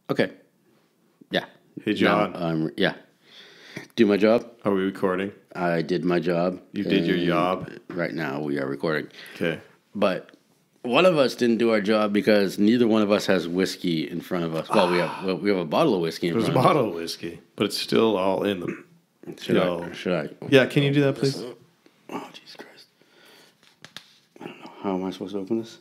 Okay. Yeah. Hey, John. Yeah. Do my job. Are we recording? I did my job. You did your job. Right now we are recording. Okay. But one of us didn't do our job because neither one of us has whiskey in front of us. Well, we have a bottle of whiskey in front of us. There's a bottle of whiskey, but it's still all in them. Should I? Yeah, can you do that, please? Oh, Jesus Christ. I don't know. How am I supposed to open this?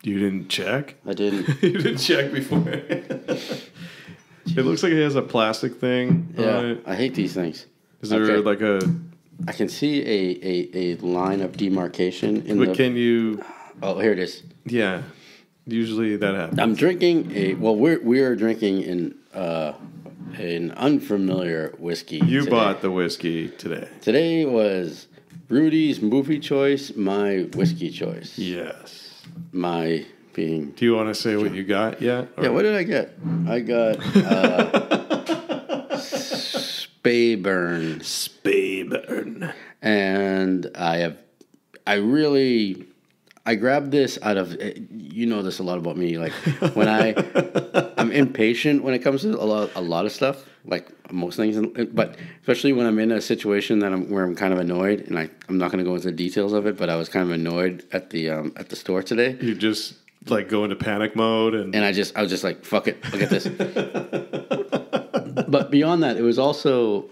You didn't check? I didn't. You didn't check before. It looks like it has a plastic thing on it. I hate these things. Is there like a... I can see a line of demarcation in but can you... Oh, here it is. Yeah. Usually that happens. I'm drinking we are drinking an unfamiliar whiskey. You bought the whiskey today. Today was Rudy's movie choice, my whiskey choice. Yes. My being... Do you want to say what you got yet? Or? Yeah, what did I get? I got Speyburn. Speyburn. And I grabbed this out of, you know this a lot about me, like when I'm impatient when it comes to a lot of stuff, like most things, but especially when I'm in a situation where I'm kind of annoyed, and I'm not going to go into the details of it, but I was kind of annoyed at the store today. You just like go into panic mode and I was just like, fuck it, look at this. But beyond that, it was also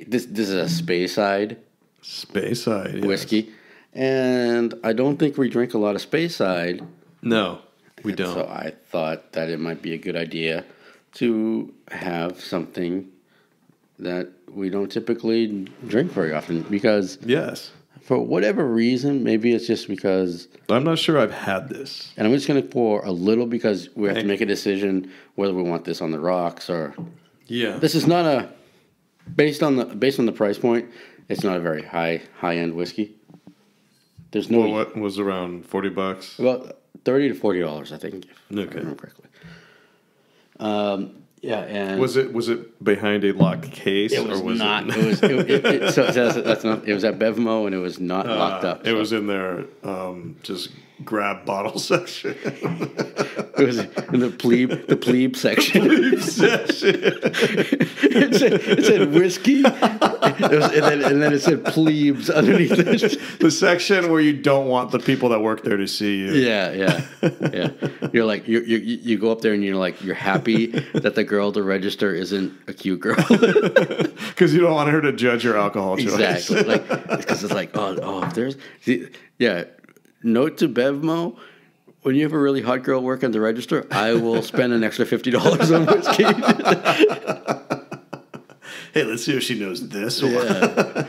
this is a Speyside whiskey. Yes. And I don't think we drink a lot of Speyside. No, we don't. So I thought that it might be a good idea to have something that we don't typically drink very often because... Yes. For whatever reason, maybe it's just because... I'm not sure I've had this. And I'm just going to pour a little because we have to make a decision whether we want this on the rocks or... Yeah. This is not a... Based on the price point, it's not a very high-end whiskey. There's no... Well, what was around $40? About $30 to $40, I think. If I remember correctly. Yeah, and was it behind a locked case? It was or was not. It It was at Bevmo, and it was not locked up. It was in their just grab bottle section. It was in the plebe section. Plebe section. it said whiskey, and then it said plebes underneath it. The section where you don't want the people that work there to see you. Yeah. You're like you go up there and you're happy that the girl to register isn't a cute girl because you don't want her to judge your alcohol choice. Exactly, because it's like if there's Note to Bevmo. When you have a really hot girl work at the register, I will spend an extra $50 on whiskey. Hey, let's see if she knows this one. Yeah.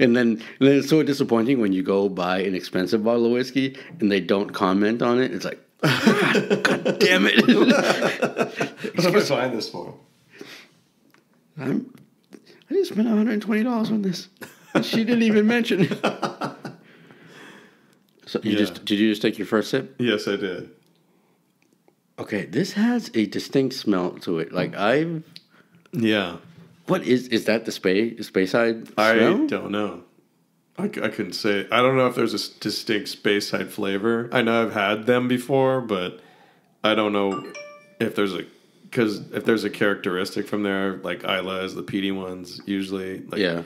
And then it's so disappointing when you go buy an expensive bottle of whiskey and they don't comment on it. It's like, God damn it. What am I buying this for? I just spent $120 on this. She didn't even mention it. So did you just take your first sip? Yes, I did. Okay, this has a distinct smell to it. Like Yeah. What is that the Speyside smell? I don't know. I couldn't say. I don't know if there's a distinct Speyside flavor. I know I've had them before, but I don't know if there's a characteristic from there, like Isla is the peaty ones usually. So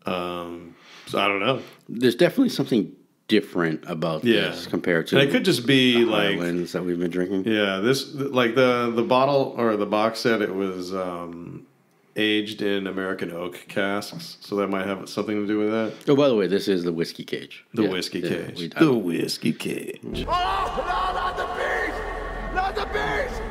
I don't know. There's definitely something different about this compared to. And it could just be the like Highlands that we've been drinking. Yeah, this like the bottle or the box said it was aged in American oak casks, so that might have something to do with that. Oh, by the way, this is the Whiskey Cage. Whiskey Cage. The Whiskey Cage. Oh, no, not the beast! Not the beast!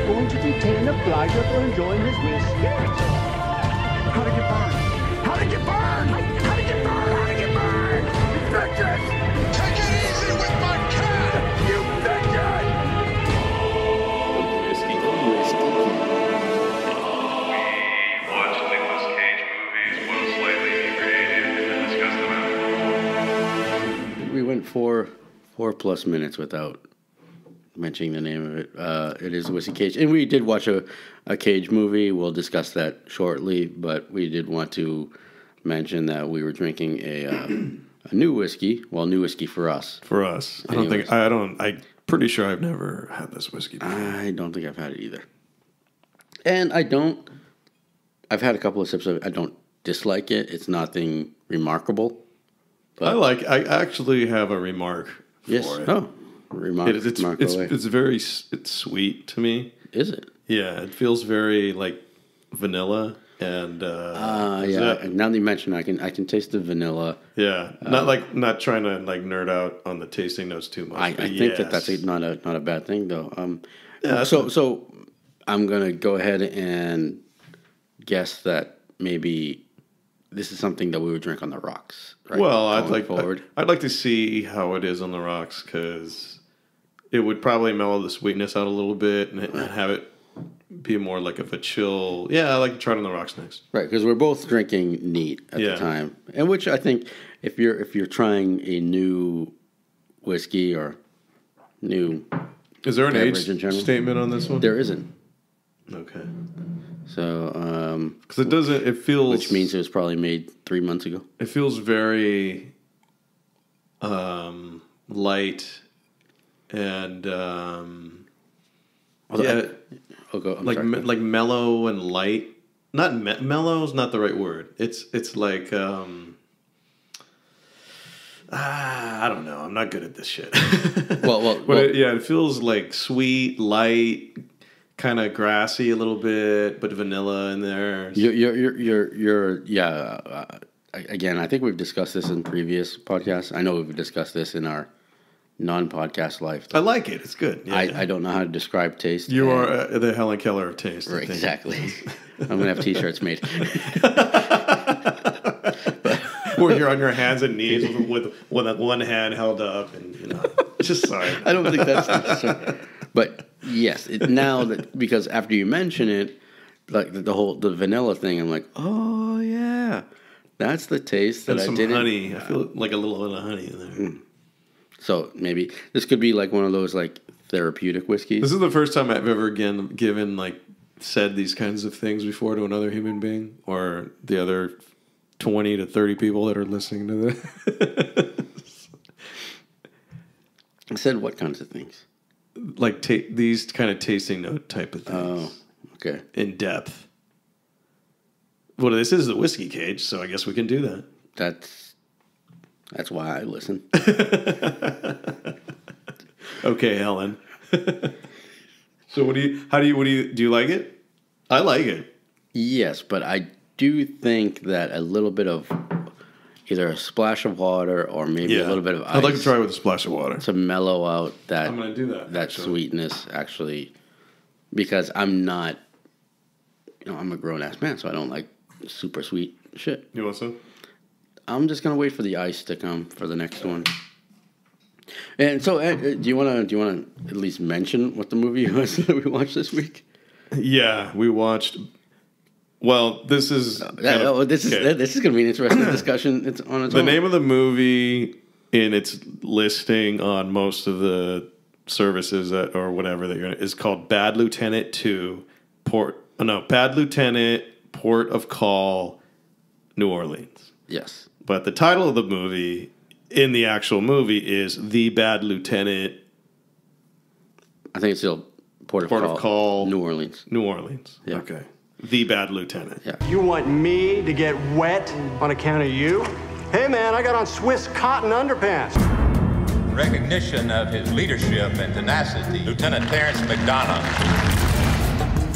Going to detain a blighter for enjoying his whiskey. How to get burned? How to get burned? How to get burned? How to get burned? You bitches! Take it easy with my cat! You bitches! We watch Nicolas Cage movies, will slightly inebriated, and then discuss them out. We went four plus minutes without mentioning the name of it. It is Whiskey Cage. And we did watch a Cage movie. We'll discuss that shortly. But we did want to mention that we were drinking a new whiskey. Well, new whiskey for us. For us. I'm pretty sure I've never had this whiskey before. I don't think I've had it either. And I've had a couple of sips of it. I don't dislike it. It's nothing remarkable. But I actually have a remark for it. Oh, it's sweet to me. Is it? Yeah, it feels very like vanilla and Now that you mention it, I can taste the vanilla. Yeah. Not trying to like nerd out on the tasting notes too much. I think that's not a bad thing though. So I'm gonna go ahead and guess that maybe this is something that we would drink on the rocks. Right? Well, I'd like to see how it is on the rocks because it would probably mellow the sweetness out a little bit and have it be more like of a chill. Yeah, I like to try it on the rocks next. Right, because we're both drinking neat at the time, and which I think if you're trying a new whiskey or new, is there an age statement on this one? There isn't. Okay. So, because it feels, which means it was probably made 3 months ago. It feels very light and like mellow and light. Not mellow is not the right word. It's like I don't know. I'm not good at this shit. It feels like sweet, light, kind of grassy a little bit, but vanilla in there. Again, I think we've discussed this in previous podcasts. I know we've discussed this in our non-podcast life. I like it. It's good. Yeah, I don't know how to describe taste. You are the Helen Keller of taste. Right, exactly. I'm going to have T-shirts made. Where you're on your hands and knees with one hand held up. And, just sorry. I don't think that's necessary. But yes, because after you mention it, like the vanilla thing, I'm like, oh yeah, that's the taste that I didn't. Honey, I feel like a little bit of honey in there. So maybe this could be like one of those like therapeutic whiskeys. This is the first time I've ever said these kinds of things before to another human being or the other 20 to 30 people that are listening to this. I said what kinds of things? Like these kind of tasting note type of things. Oh, okay. In depth. Well, this is the Whiskey Cage, so I guess we can do that. That's why I listen. Okay, Helen. So do you like it? I like it. Yes, but I do think that a little bit of either a splash of water or maybe a little bit of ice. I'd like to try it with a splash of water to mellow out that. I'm going to do that. That sweetness, actually, because I'm not. I'm a grown ass man, so I don't like super sweet shit. You want some? I'm just gonna wait for the ice to come for the next one. And so, do you want to at least mention what the movie was that we watched this week? Yeah, we watched. Well, this is this is going to be an interesting discussion. It's on its own. The name of the movie in its listing on most of the services or whatever that is called Bad Lieutenant 2 Bad Lieutenant Port of Call, New Orleans. Yes. But the title of the movie in the actual movie is The Bad Lieutenant. I think it's still Port of Call, New Orleans. New Orleans. Yeah. Okay. The Bad Lieutenant. Yeah. You want me to get wet on account of you? Hey, man, I got on Swiss cotton underpants. Recognition of his leadership and tenacity, Lieutenant Terence McDonagh.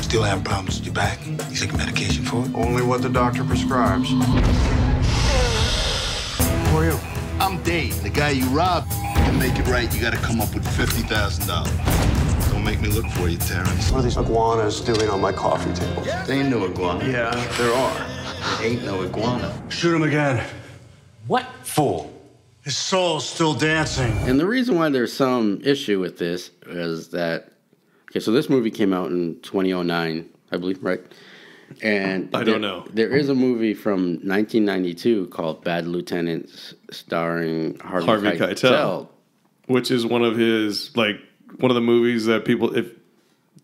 Still having problems with your back? You taking medication for it? Only what the doctor prescribes. Who are you? I'm Dave, the guy you robbed. To make it right, you gotta come up with $50,000. Don't make me look for you, Terrence. What are these iguanas doing on my coffee table? There ain't no iguana. Yeah, there are. There ain't no iguana. Shoot him again. What? Fool. His soul's still dancing. And the reason why there's some issue with this is that, so this movie came out in 2009, I believe, right? And I don't know. There is a movie from 1992 called Bad Lieutenant starring Harvey Keitel, which is one of his one of the movies that people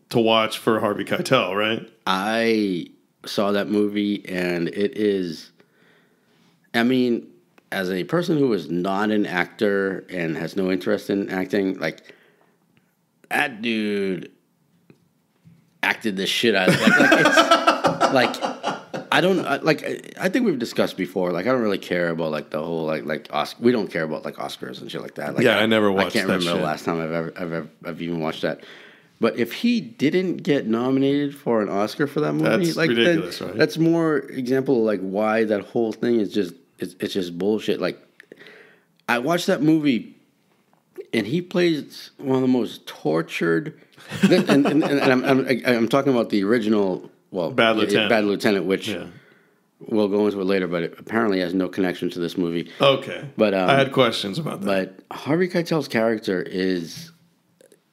to watch for Harvey Keitel, right? I saw that movie, and it is. I mean, as a person who is not an actor and has no interest in acting, like that dude acted the shit out of it. It's like. I think we've discussed before. Like, I don't really care about like the whole like Oscar. We don't care about like Oscars and shit like that. Like, I never watched. I can't remember the last time I've even watched that. But if he didn't get nominated for an Oscar for that movie, that's like ridiculous, right? That's more example of like why that whole thing is just it's just bullshit. Like, I watched that movie, and he plays one of the most tortured. and I'm talking about the original. Well, Bad Lieutenant, which we'll go into it later, but it apparently has no connection to this movie. Okay. But I had questions about that. But Harvey Keitel's character is...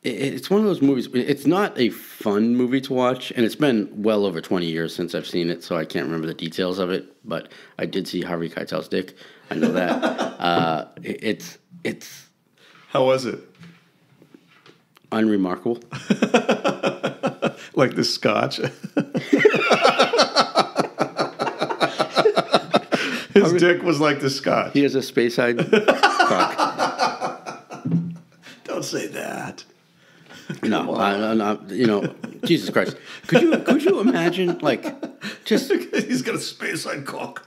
It's one of those movies... It's not a fun movie to watch, and it's been well over 20 years since I've seen it, so I can't remember the details of it, but I did see Harvey Keitel's dick. I know that. It's... How was it? Unremarkable. Like the scotch. His dick was like the scotch. He has a space side cock. Don't say that. No, you know, Jesus Christ. Could you imagine, like, just... He's got a space side cock.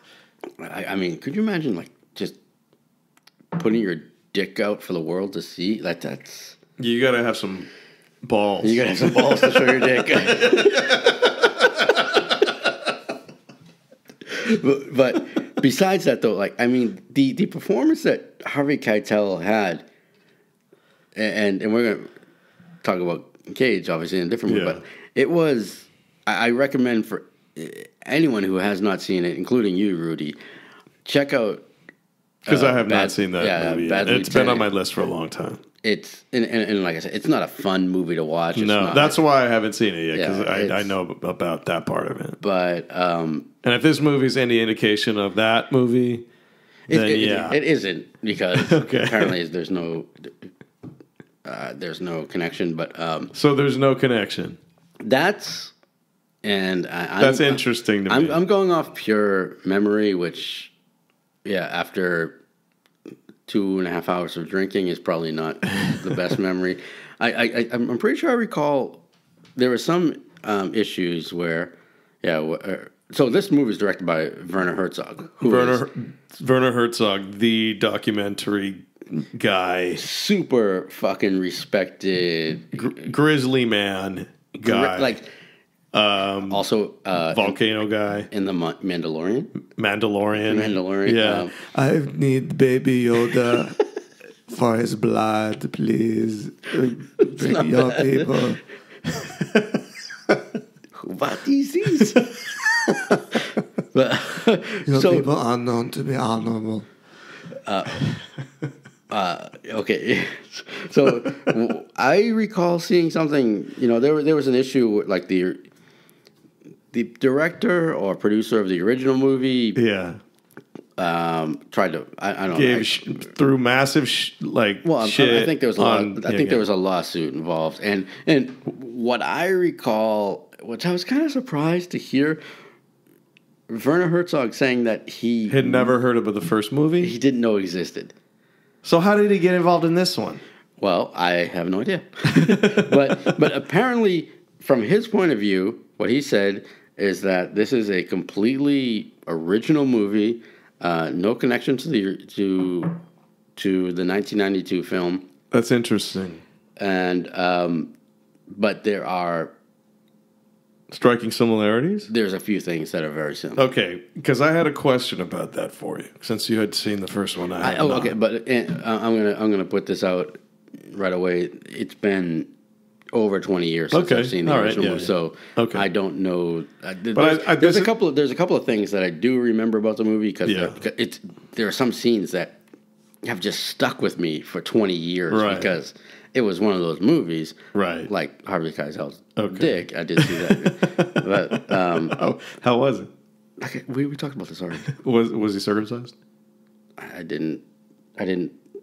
I mean, could you imagine, like, just putting your dick out for the world to see? That's... You gotta have some balls. You gotta have some balls to show your dick. but besides that, though, like, I mean, the performance that Harvey Keitel had, and we're gonna talk about Cage, obviously, in a different movie, but it was, I recommend for anyone who has not seen it, including you, Rudy, check out. Because I have not seen that movie yet. It's been on my list for a long time. It's and like I said, it's not a fun movie to watch. That's why I haven't seen it yet, because I know about that part of it. But and if this movie's any indication of that movie, then it isn't, because apparently there's no connection. But so there's no connection. That's interesting to me. I'm going off pure memory, which after 2.5 hours of drinking is probably not the best memory. I'm pretty sure I recall there were some issues where, so this movie is directed by Werner Herzog. Werner Herzog, the documentary guy. Super fucking respected. Grizzly man guy. Also volcano guy in the Mandalorian. Yeah. I need Baby Yoda for his blood, please. Bring your people. What is this? Your people are known to be honorable. Okay, so I recall seeing something. You know, there was an issue with, like, the director or producer of the original movie. Tried to I don't know through massive shit. I think there was a lot. I think there was a lawsuit involved, and what I recall, which I was kind of surprised to hear, Werner Herzog saying that he had never heard about the first movie. He didn't know existed. So how did he get involved in this one? Well, I have no idea. but apparently, from his point of view, what he said is that this is a completely original movie, no connection to the 1992 film. That's interesting. And but there are striking similarities. There's a few things that are very similar. Okay, because I had a question about that for you, since you had seen the first one. Okay, but I'm gonna put this out right away. It's been over 20 years since I've seen the original movie, so I don't know. There's a couple of things that I do remember about the movie, because there are some scenes that have just stuck with me for 20 years because it was one of those movies, like Harvey Keitel's dick. I did see that. But how was it? Okay, we talked about this already. Was he circumcised? I didn't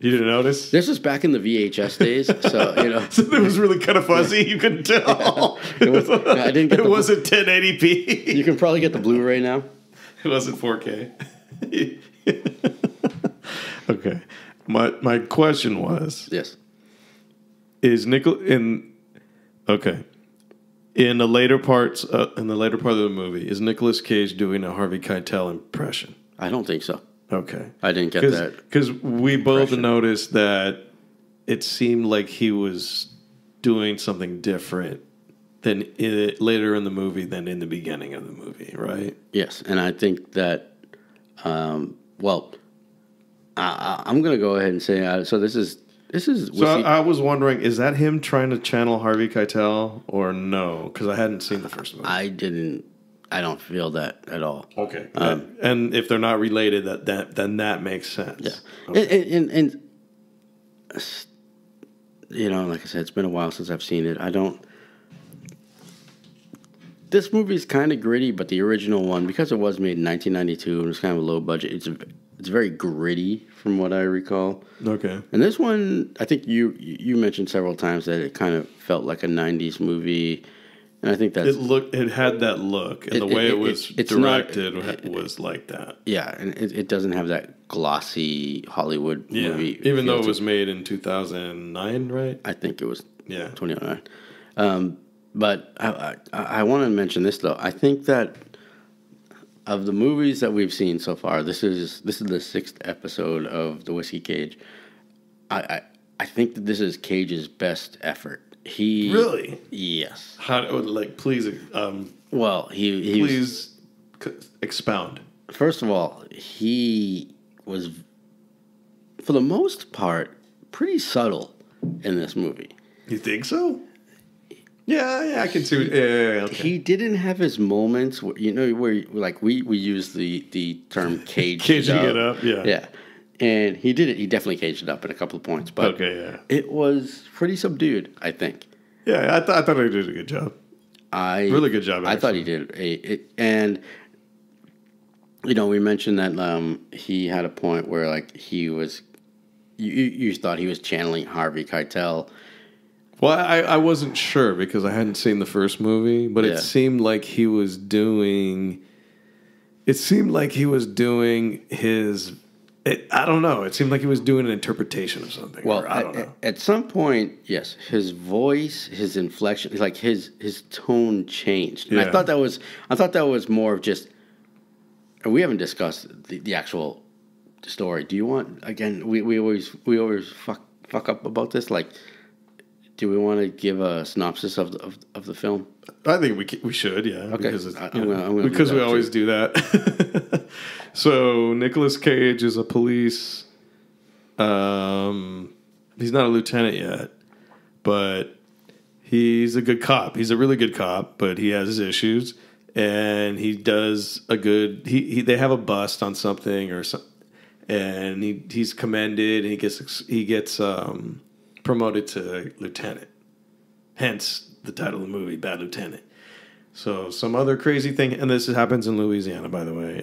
You didn't notice? This was back in the VHS days, so you know. So it was really kind of fuzzy. You couldn't tell. It was, I didn't get. It wasn't 1080p. You can probably get the Blu-ray now. It wasn't 4K. Okay. My question was: Yes. Is in the later part of the movie, is Nicolas Cage doing a Harvey Keitel impression? I don't think so. Okay. I didn't get that. Because we both noticed that it seemed like he was doing something different than later in the movie than in the beginning of the movie, right? Yes, and I think that, I'm going to go ahead and say, so this is. So I was wondering, is that him trying to channel Harvey Keitel or no? Because I hadn't seen the first movie. I don't feel that at all. Okay. And if they're not related, then that makes sense. Yeah. Okay. And you know, like I said, it's been a while since I've seen it. This movie is kind of gritty, but the original one, because it was made in 1992 and it was kind of a low budget, it's very gritty from what I recall. Okay. And this one, I think you mentioned several times that it kind of felt like a 90s movie. And I think that's... It had that look, and the way it was directed was like that. Yeah, and it doesn't have that glossy Hollywood movie. Even though it was made in 2009, right? I think it was 2009. But I want to mention this, though. I think that of the movies that we've seen so far, this is the 6th episode of The Whiskey Cage. I think that this is Cage's best effort. He really? Yes. Please. Please expound. First of all, he was, for the most part, pretty subtle in this movie. You think so? Yeah, I can see. Okay. He didn't have his moments, where we use the term caged caging up. it up. Yeah. And he did it. He definitely caged it up in a couple of points. But it was pretty subdued, I think. Yeah, I thought he did a good job. Really good job, actually. I thought he did. And, you know, we mentioned that he had a point where, like, he was... You thought he was channeling Harvey Keitel. Well, I wasn't sure because I hadn't seen the first movie, but it seemed like he was doing... It seemed like he was doing his... I don't know. It seemed like he was doing an interpretation of something. Well, I don't know. At some point, yes, his voice, his inflection, like his tone changed. And I thought that was more of just. And we haven't discussed the actual story. Do you want again? We always fuck up about this. Like, do we want to give a synopsis of the film? I think we should. Yeah. Okay. Because we always do that. So Nicolas Cage is a police. He's not a lieutenant yet, but he's a good cop. He's a really good cop, but he has his issues, and he does a good. They have a bust on something or something, and he's commended, and he gets promoted to lieutenant. Hence the title of the movie, Bad Lieutenant. So some other crazy thing, and this happens in Louisiana, by the way.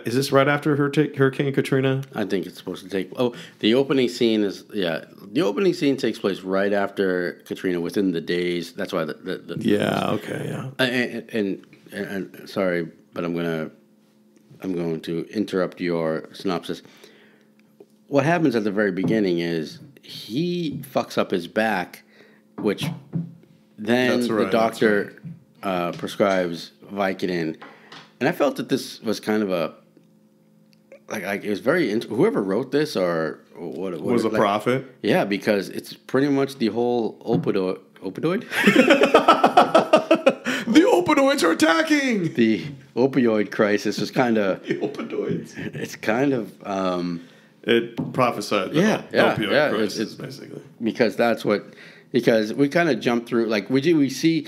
Is this right after Hurricane Katrina? I think it's supposed to take. Oh, the opening scene is The opening scene takes place right after Katrina, within the days. That's why And sorry, but I'm going to interrupt your synopsis. What happens at the very beginning is he fucks up his back, which then the doctor prescribes Vicodin, and I felt that this was kind of a like it was very whoever wrote this or what was a prophet. Yeah, because it's pretty much the whole opioid. The opioids are attacking. The opioid crisis was kind of the opioids. It's kind of it prophesied the opioid crisis, basically. Because we kind of jump through, like we see,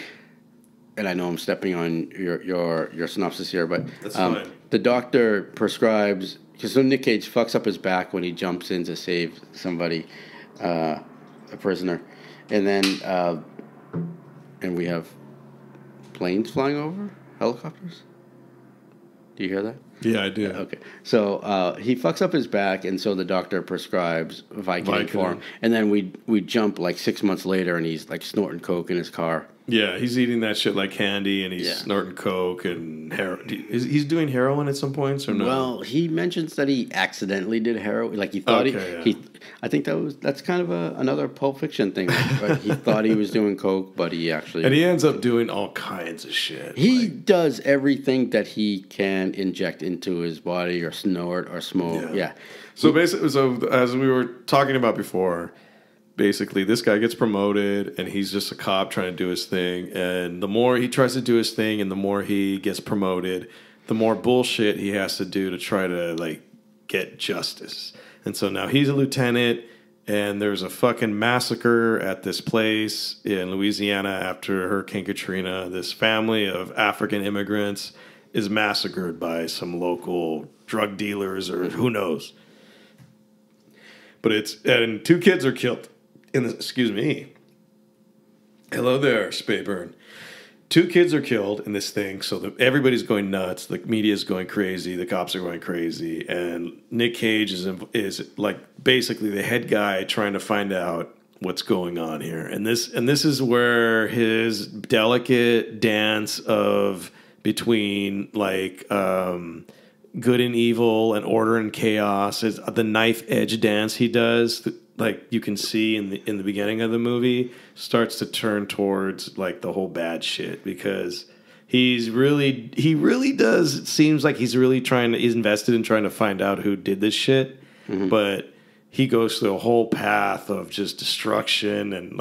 and I know I'm stepping on your synopsis here, but that's fine. The doctor prescribes, because Nic Cage fucks up his back when he jumps in to save somebody, a prisoner, and then and we have planes flying over, helicopters. Do you hear that? Yeah, I do. Okay. So he fucks up his back, and so the doctor prescribes Vicodin for him. And then we jump like 6 months later, and he's like snorting coke in his car. Yeah, he's eating that shit like candy, and he's snorting coke and heroin. He's doing heroin at some points, or no? Well, he mentions that he accidentally did heroin. Like he thought he. I think that's kind of another Pulp Fiction thing. Right? He thought he was doing coke, but he actually. And he ends up doing all kinds of shit. He does everything that he can inject into his body, or snort, or smoke. Yeah. So basically, as we were talking about before. Basically, this guy gets promoted, and he's just a cop trying to do his thing. And the more he tries to do his thing, and the more he gets promoted, the more bullshit he has to do to try to like get justice. And so now he's a lieutenant, and there's a fucking massacre at this place in Louisiana after Hurricane Katrina. This family of African immigrants is massacred by some local drug dealers or who knows. But and 2 kids are killed. Excuse me. Hello there, Spayburn. 2 kids are killed in this thing, so everybody's going nuts. The media's going crazy. The cops are going crazy, and Nic Cage is like basically the head guy trying to find out what's going on here. And this is where his delicate dance of between like good and evil and order and chaos is the knife edge dance he does. Like you can see in the beginning of the movie, starts to turn towards like the whole bad shit because he really does. It seems like he's invested in trying to find out who did this shit, but he goes through a whole path of just destruction and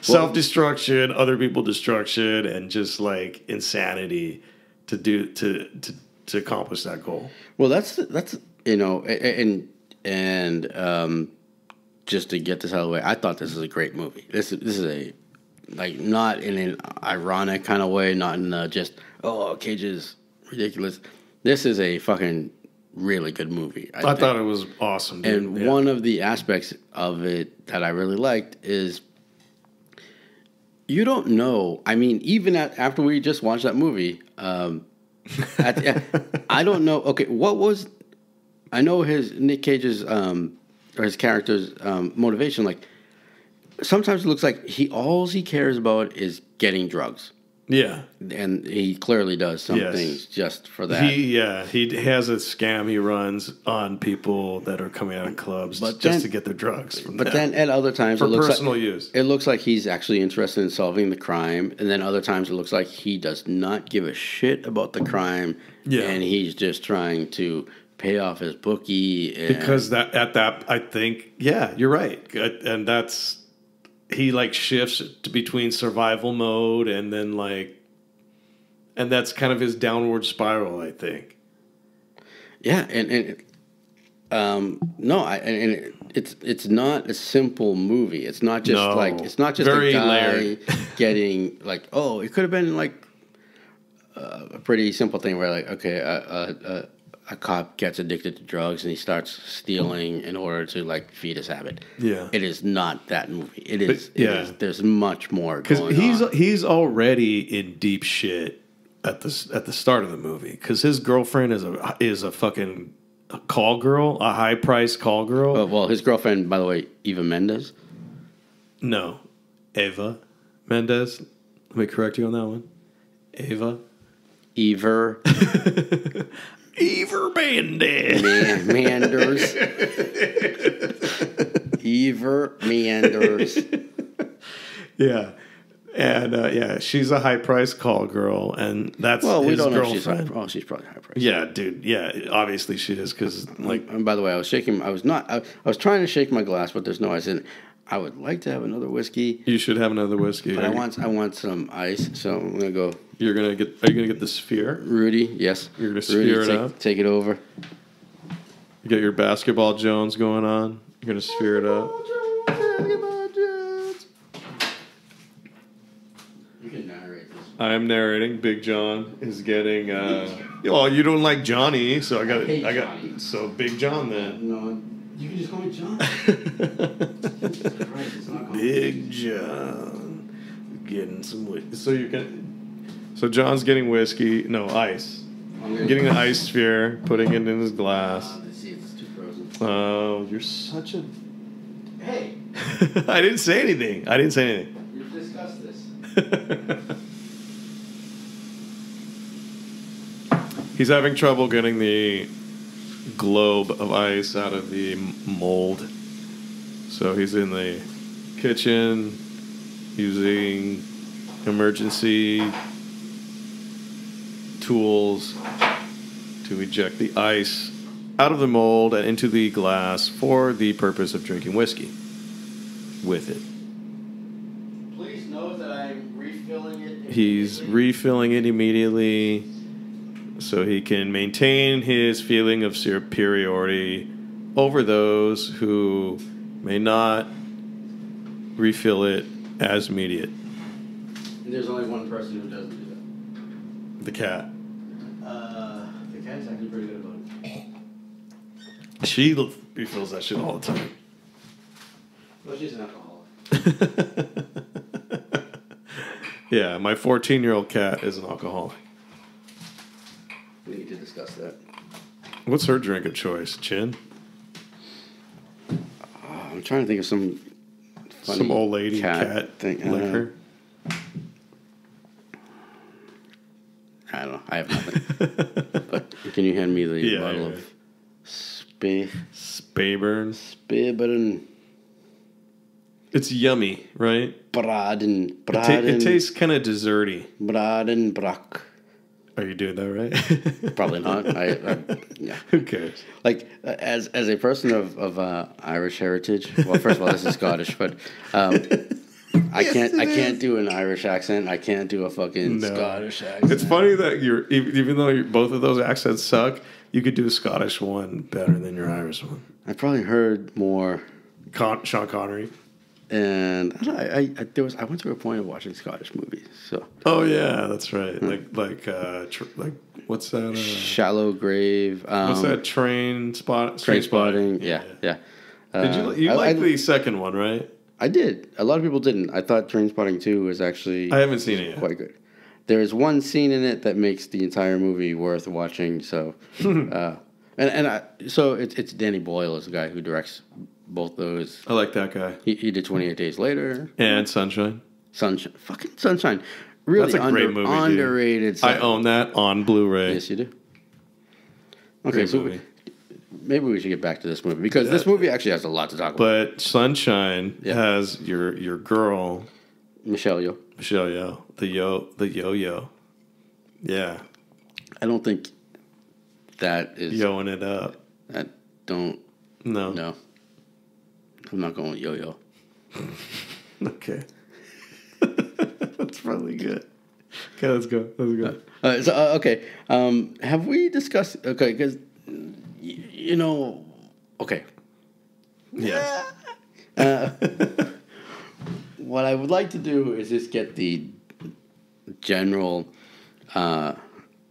self-destruction, other people destruction, and just like insanity to accomplish that goal. Well, that's and just to get this out of the way, I thought this is a great movie. This is a like not in an ironic kind of way, not in just Cage is ridiculous. This is a fucking really good movie. I thought it was awesome, dude. And one of the aspects of it that I really liked is you don't know. I mean, even after we just watched that movie, I don't know. Okay, I know Nic Cage's or his character's motivation. Like sometimes it looks like all he cares about is getting drugs. Yeah, and he clearly does some things just for that. He has a scam he runs on people that are coming out of clubs to get their drugs. Then at other times, for personal use, it looks like he's actually interested in solving the crime, and then other times it looks like he does not give a shit about the crime, and he's just trying to pay off his bookie. Because I think you're right, and that's. He like shifts between survival mode and then and that's kind of his downward spiral, I think. Yeah, it's not a simple movie. It's not just it's not just a guy layered. Getting like it could have been like a pretty simple thing where like a cop gets addicted to drugs and he starts stealing in order to like feed his habit. Yeah, it is not that movie. It is. There's much more going on. Because he's already in deep shit at the start of the movie. Because his girlfriend is a fucking call girl, a high priced call girl. Well, his girlfriend, by the way, Eva Mendes. No, Eva Mendez. Let me correct you on that one. Eva Mendez. Meanders. Eva Meanders. Yeah. And she's a high-priced call girl, and that's we his don't know girlfriend. If she's probably high-priced. Yeah, dude. Yeah, obviously she is, because And by the way, I was trying to shake my glass, but there's no ice in it. I would like to have another whiskey. You should have another whiskey. But I want some ice, so I'm gonna go. Are you gonna get the sphere? Rudy, yes. You're gonna sphere it up. Take it over. You got your basketball Jones going on. You're gonna sphere it up. Basketball Jones. You can narrate this. I am narrating. Big John is getting. You don't like Johnny, so I got. So Big John then. No. You can just call me John. Big John getting some whiskey. So John's getting whiskey. No, ice. Getting the ice sphere, putting it in his glass. Let's see, it's too frozen. Oh, you're such a... Hey, I didn't say anything. you've discussed this. He's having trouble getting the globe of ice out of the mold. So he's in the kitchen using emergency tools to eject the ice out of the mold and into the glass for the purpose of drinking whiskey with it. Please note that I'm refilling it. He's refilling it immediately so he can maintain his feeling of superiority over those who may not refill it as immediate. There's only one person who doesn't do The cat. that. The cat's actually pretty good about it. She refills that shit all the time. Well, she's an alcoholic. Yeah, my 14-year-old cat is an alcoholic. We need to discuss that. What's her drink of choice? Gin? I'm trying to think of some funny Some old lady cat thing. liquor? I don't know. I have nothing. But can you hand me the bottle of Speyburn? Speyburn. It's yummy, right? Braden. It tastes kind of desserty. Braden Brock. Are you doing that right? Probably not. Yeah. Who cares? Like as a person of Irish heritage. Well, first of all, this is Scottish, but I can't do an Irish accent. I can't do a fucking Scottish accent. It's funny that even though both of those accents suck, you could do a Scottish one better than your Irish one. I probably heard more. Sean Connery. And I went through a point of watching Scottish movies. So. Oh yeah, that's right. Like what's that? Shallow Grave. What's that? Train Spotting. Yeah. Did you like the second one, right? I did. A lot of people didn't. I thought Trainspotting 2 was actually... I haven't seen it yet. Quite good. There is one scene in it that makes the entire movie worth watching. So, so it's Danny Boyle is the guy who directs both those. I like that guy. He did 28 Days Later. And Sunshine. Fucking Sunshine. Really That's a great movie, underrated. Dude. I own that on Blu-ray. Yes, you do. Okay, so maybe we should get back to this movie because this movie actually has a lot to talk about. But Sunshine has your girl Michelle Yeoh, the yo-yo. Yeah. I don't think that is yoing it up. No. I'm not going with yo-yo. Okay. That's probably good. Okay, let's go. Okay. Have we discussed? Okay, because Okay. Yeah. What I would like to do is just get the general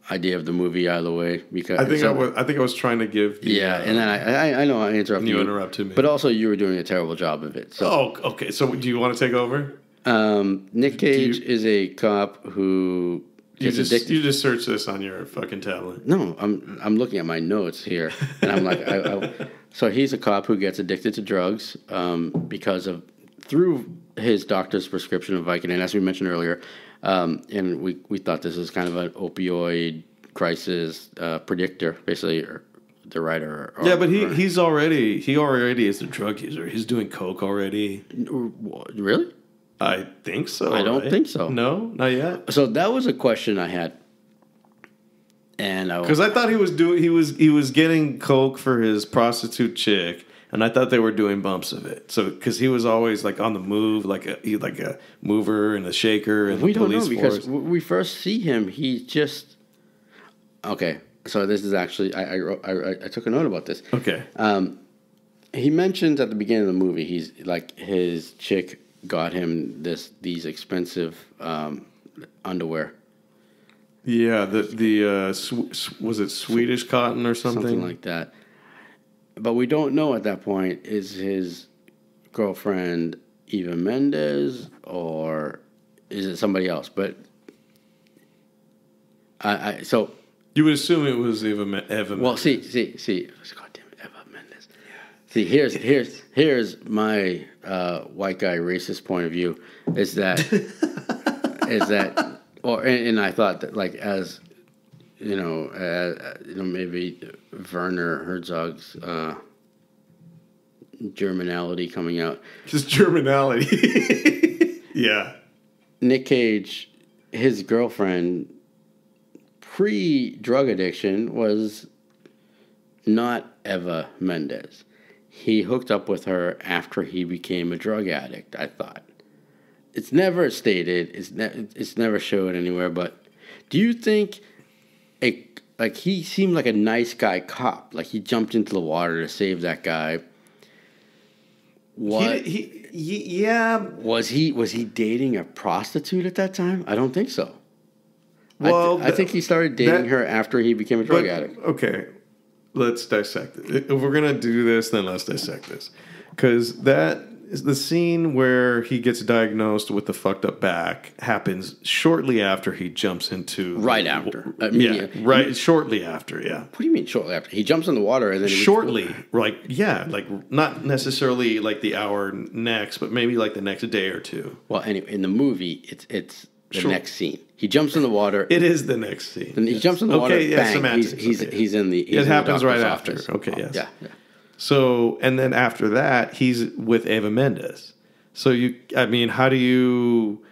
idea of the movie out of the way because I think I was trying to give the, and then I know I interrupted you. You interrupted me, but also you were doing a terrible job of it. So. Okay. So do you want to take over? Nic Cage is a cop who gets addicted. You just search this on your fucking tablet. No, I'm looking at my notes here, and I'm like, so he's a cop who gets addicted to drugs through his doctor's prescription of Vicodin, as we mentioned earlier, and we thought this was kind of an opioid crisis predictor, basically, or the writer. But he already is a drug user. He's doing coke already. Really? I think so. I don't think so. No, not yet. So that was a question I had, and because I thought he was getting coke for his prostitute chick, and I thought they were doing bumps of it. So because he was always like on the move, like a mover and a shaker, and we the don't police know because force. we first see him. He just okay. So this is actually I took a note about this. Okay. He mentions at the beginning of the movie he's like his chick got him these expensive underwear. Yeah, was it Swedish cotton or something? Something like that. But we don't know at that point is his girlfriend Eva Mendez or is it somebody else? But so You would assume it was Eva Mendes. Well, see. God damn it, Eva Mendes. See, here's my white guy racist point of view. Is that and I thought that like as maybe Werner Herzog's Germanality coming out. Just Germanality. Yeah. Nic Cage, his girlfriend, pre-drug addiction, was not Eva Mendes. He hooked up with her after he became a drug addict, I thought. It's never stated. It's never showed anywhere, but do you think he seemed like a nice guy cop? Like he jumped into the water to save that guy. Yeah. Was he dating a prostitute at that time? I don't think so. Well, I think he started dating her after he became a drug addict. Okay, let's dissect it. If we're gonna do this, then let's dissect this, because that is the scene where he gets diagnosed with the fucked up back happens shortly after he jumps into right after. Shortly after. Yeah. What do you mean shortly after? He jumps in the water and then shortly, not necessarily like the hour next, but maybe like the next day or two. Well, anyway, in the movie, it's the next scene. He jumps in the water. It is the next scene. And he jumps in the water. Bang, he's in the. It happens right after. Office. Okay. Yes. Yeah. So, and then after that, he's with Eva Mendes. So how do you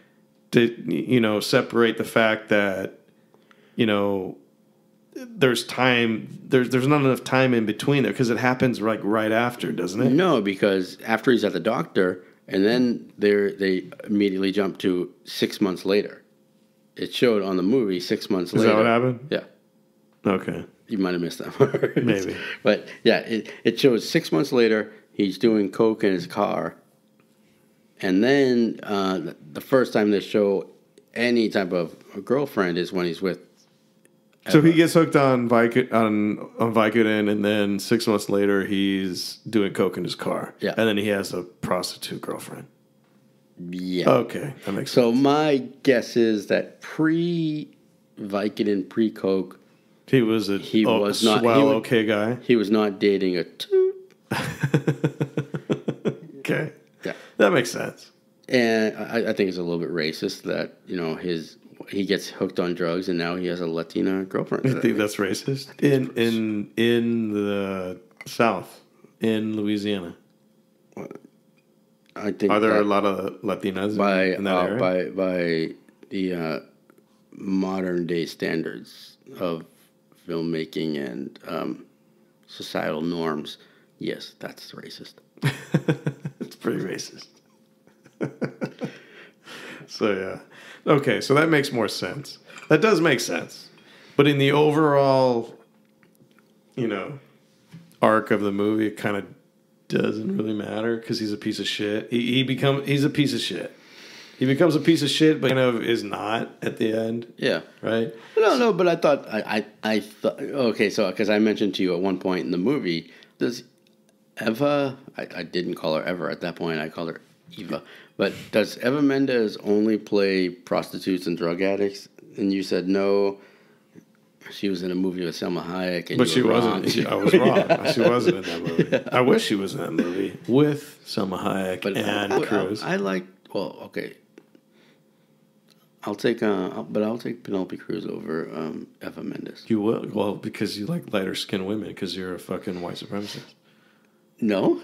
separate the fact that, there's time, there's not enough time in between there because it happens like right after, doesn't it? No, because after he's at the doctor, and then they immediately jump to 6 months later. It showed on the movie 6 months later. Is that what happened? Yeah. Okay. You might have missed that part. Maybe. But yeah, it shows 6 months later, he's doing coke in his car. And then the first time they show any type of girlfriend is when he's with Eva. So he gets hooked on Vicodin, and then 6 months later, he's doing coke in his car. Yeah. And then he has a prostitute girlfriend. Yeah. Okay, that makes sense. So my guess is that pre-Vicodin, pre-coke, he was not okay guy. He was not dating a toot. Okay. Yeah. That makes sense. And I think it's a little bit racist that, he gets hooked on drugs and now he has a Latina girlfriend. I think that's racist. In the South, in Louisiana. I think are there a lot of Latinas in that area? By the modern day standards of filmmaking and societal norms, yes, that's racist. It's pretty racist. So yeah, okay, so that makes more sense. That does make sense, but in the overall, arc of the movie, it kind of doesn't really matter because he's a piece of shit. He's a piece of shit. He becomes a piece of shit, but kind of is not at the end. Yeah. Right? No, but I thought, I thought, okay, so, because I mentioned to you at one point in the movie, does Eva, I didn't call her Eva at that point, I called her Eva, but does Eva Mendes only play prostitutes and drug addicts? And you said no. She was in a movie with Selma Hayek, and but she wasn't. I was wrong. Yeah. She wasn't in that movie. Yeah. I wish she was in that movie with Selma Hayek and Cruz. I like. Well, okay. I'll take Penelope Cruz over Eva Mendes. You will? Well, because you like lighter skinned women because you're a fucking white supremacist. No.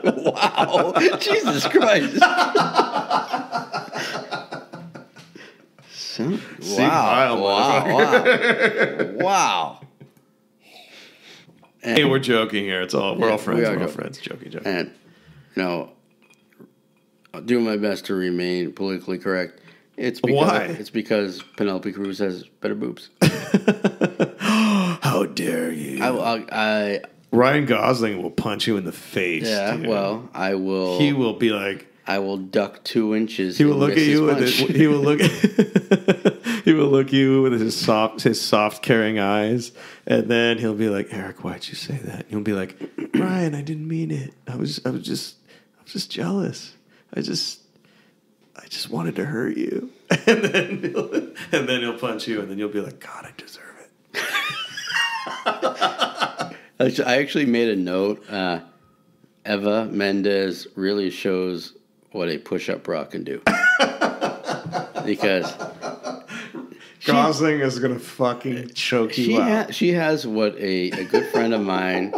Wow. Jesus Christ. Wow. And, hey, we're joking here. We're all friends. We're all friends. Joking. And I'll do my best to remain politically correct. Why? It's because Penelope Cruz has better boobs. How dare you? Ryan Gosling will punch you in the face. Yeah, dude. well, I will. He will be like, I will duck 2 inches. He will look at you with he will look. He will look at you with his soft, caring eyes, and then he'll be like, "Eric, why'd you say that?" And he'll be like, "Ryan, I didn't mean it. I was just jealous. I just wanted to hurt you." and then he'll punch you, and then you'll be like, God, I deserve it. I actually made a note. Eva Mendez really shows what a push-up bra can do. Because Gosling is going to fucking choke you out. She has what a good friend of mine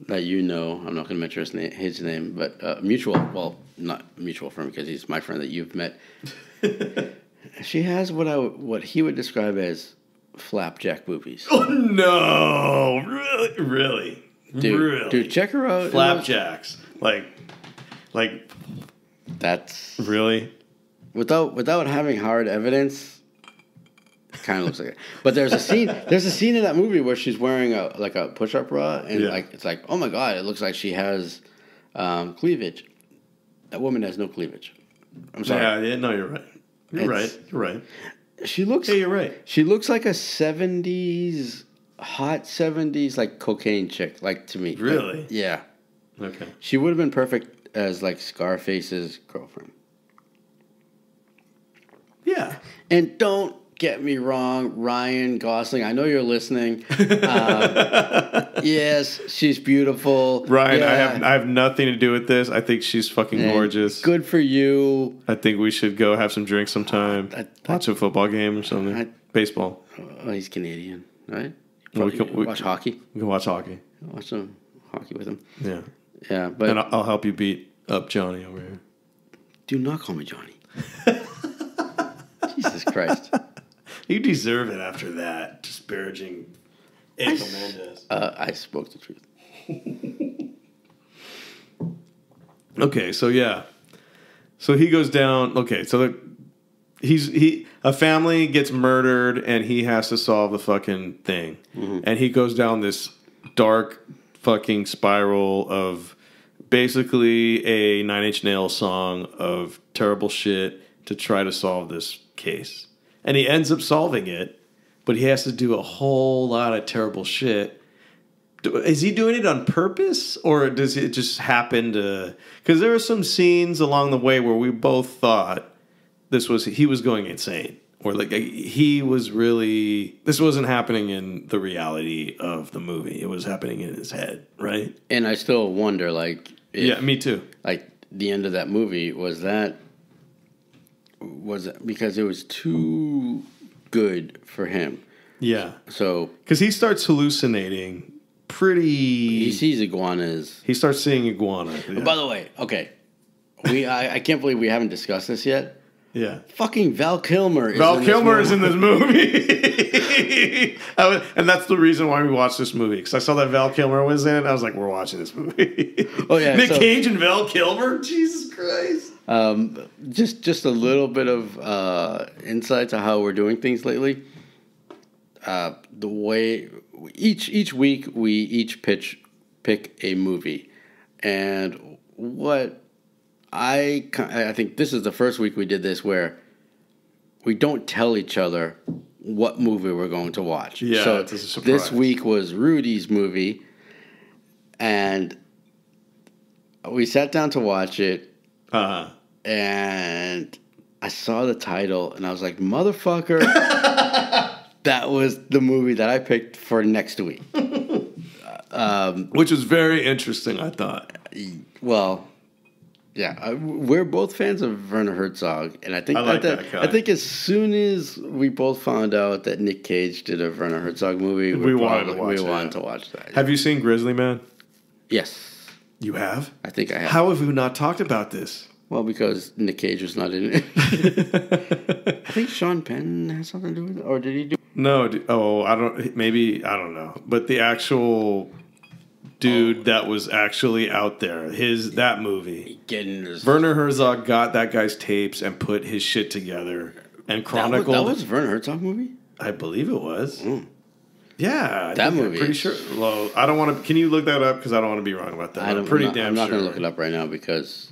that you know, I'm not going to mention his name, but mutual, well, not mutual friend because he's my friend that you've met. She has what he would describe as flapjack boobies. Oh, no. Really? Dude, check her out. Flapjacks. Like that's really without having hard evidence. Kind of looks like it. But there's a scene in that movie where she's wearing a push-up bra, and it's like, oh my god, it looks like she has cleavage. That woman has no cleavage. I'm sorry. Yeah, no, you're right. You're right. She looks. Hey, you're right. She looks like a '70s, hot '70s like cocaine chick, like to me. Really? Like, yeah. Okay. She would have been perfect as like Scarface's girlfriend. Yeah. And don't get me wrong, Ryan Gosling, I know you're listening. Yes, she's beautiful. Ryan, yeah. I have nothing to do with this. I think she's fucking gorgeous. Good for you. I think we should go have some drinks sometime. Watch a football game or something. Baseball. Oh, he's Canadian, right? We watch hockey. We can watch hockey. Watch some hockey with him. Yeah. Yeah, but and I'll help you beat up Johnny over here. Do not call me Johnny. Jesus Christ. You deserve it after that. Disparaging Eva Mendes. I spoke the truth. Okay, so yeah. So he goes down. Okay, so a family gets murdered and he has to solve the fucking thing. Mm-hmm. And he goes down this dark fucking spiral of basically a Nine Inch Nails song of terrible shit to try to solve this case. And he ends up solving it, but he has to do a whole lot of terrible shit. Is he doing it on purpose, or does it just happen to... Because there were some scenes along the way where we both thought he was going insane. Or like he was really... This wasn't happening in the reality of the movie. It was happening in his head, right? And I still wonder, like... Yeah, me too. Like, the end of that movie, was it because it was too good for him? Yeah. So... Because he starts hallucinating pretty... He sees iguanas. He starts seeing iguana. Yeah. By the way, okay. I can't believe we haven't discussed this yet. Yeah. Fucking Val Kilmer is in this movie. And that's the reason why we watched this movie. Because I saw that Val Kilmer was in it. I was like, we're watching this movie. Oh, yeah. Nic Cage and Val Kilmer? Jesus Christ. Just a little bit of insight to how we're doing things lately. The way... Each week, we each pick a movie. And what... I think this is the first week we did this where we don't tell each other what movie we're going to watch. Yeah, so it's a surprise. This week was Rudy's movie, and we sat down to watch it. And I saw the title, and I was like, "Motherfucker!" That was the movie that I picked for next week. Which was very interesting, I thought. Well. Yeah, we're both fans of Werner Herzog, and I think that guy. I think as soon as we both found out that Nic Cage did a Werner Herzog movie, we wanted to watch that. Have you seen Grizzly Man? Yes, you have. I think I have. How have we not talked about this? Well, because Nic Cage was not in it. I think Sean Penn has something to do with it, or did he do? No. I don't. Maybe I don't know. But the actual dude that was actually out there, that movie. Werner Herzog got that guy's tapes and put his shit together and chronicled. That was Werner Herzog movie? I believe it was. Yeah, that movie. I'm pretty sure. Well, I don't want to. Can you look that up? Because I don't want to be wrong about that. I'm not going to look it up right now because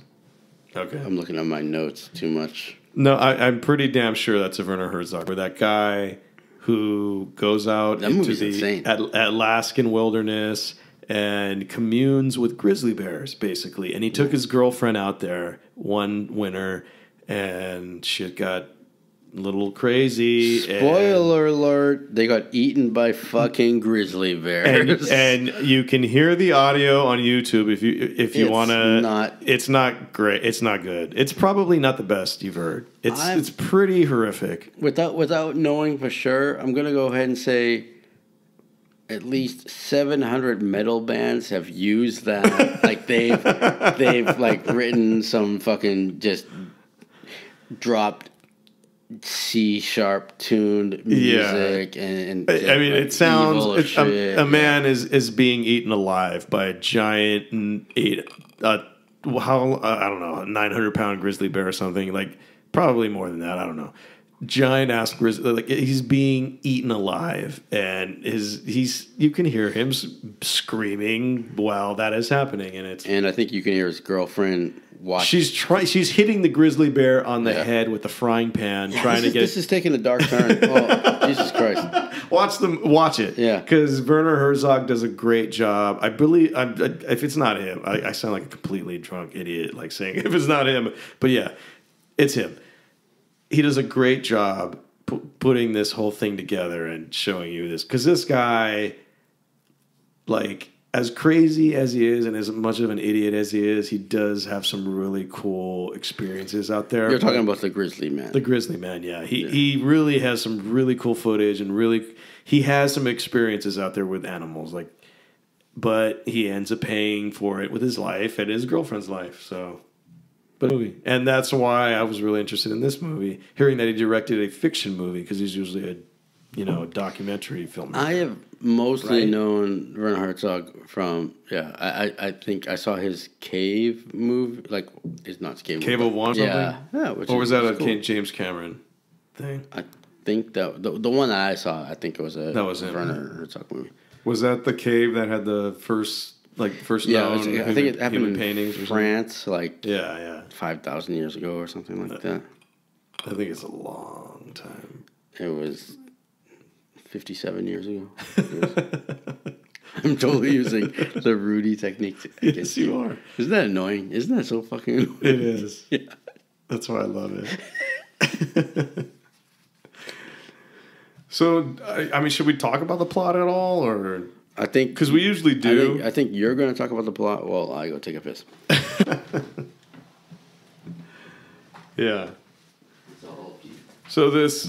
I'm looking at my notes too much. No, I'm pretty damn sure that's a Werner Herzog. Where that guy who goes out into the Alaskan wilderness and communes with grizzly bears, basically. And he took his girlfriend out there one winter, and shit got little crazy. Spoiler alert, they got eaten by fucking grizzly bears. And you can hear the audio on YouTube if you want to. It's not great. It's not good. It's probably not the best you've heard. It's pretty horrific. Without knowing for sure, I'm gonna go ahead and say at least 700 metal bands have used that. Like they've like written some fucking just dropped C-sharp tuned music and I mean, it sounds a man is being eaten alive by a giant I don't know, 900-pound grizzly bear or something, like probably more than that. I don't know. Giant ass grizzly, like he's being eaten alive, and you can hear him screaming while that is happening, and I think you can hear his girlfriend watching. She's hitting the grizzly bear on the head with a frying pan, trying to get. This is taking a dark turn. Oh, Jesus Christ! Watch it, yeah, because Werner Herzog does a great job. I believe if it's not him, I sound like a completely drunk idiot, like saying if it's not him, but yeah, it's him. He does a great job putting this whole thing together and showing you this. Because this guy, like, as crazy as he is and as much of an idiot as he is, he does have some really cool experiences out there. You're talking about the Grizzly Man. The Grizzly Man, yeah. He really has some really cool footage and he has some experiences out there with animals. Like, but he ends up paying for it with his life and his girlfriend's life, so... movie. And that's why I was really interested in this movie, hearing that he directed a fiction movie, because he's usually a documentary filmmaker. I have mostly known Werner Herzog from I think I saw his Cave movie, like it's not Cave. Cave of One, yeah, or was that a James Cameron thing? I think that the one that I saw, I think it was a Werner Herzog movie. Was that the cave that had the first known I think it happened in paintings France, like 5,000 years ago or something like that. I think it's a long time. It was 57 years ago. I'm totally using the Rudy technique. Yes, you are. Isn't that annoying? Isn't that so fucking annoying? It is. Yeah. That's why I love it. So, I mean, should we talk about the plot at all, or... I think... Because we usually do. I think you're going to talk about the plot while I go take a piss. Yeah. So this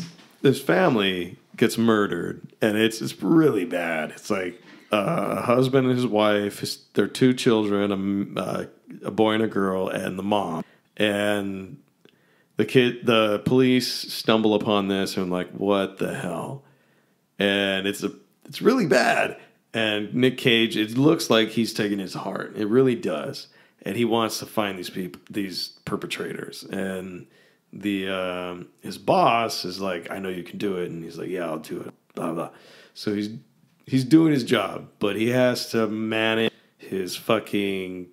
family gets murdered, and it's really bad. It's like a husband and his wife, their two children, a boy and a girl, and the mom. And the police stumble upon this and like, what the hell? And it's really bad. And Nic Cage, it looks like he's taking his heart. It really does. And he wants to find these perpetrators. And his boss is like, I know you can do it. And he's like, yeah, I'll do it. Blah, blah. So he's doing his job, but he has to manage his fucking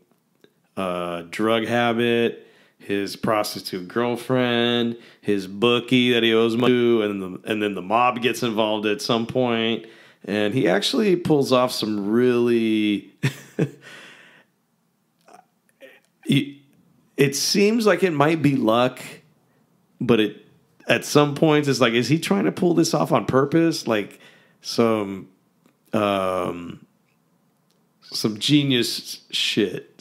drug habit, his prostitute girlfriend, his bookie that he owes money to, and then the mob gets involved at some point. And he actually pulls off some really... it seems like it might be luck, but at some points it's like, is he trying to pull this off on purpose? Like some genius shit,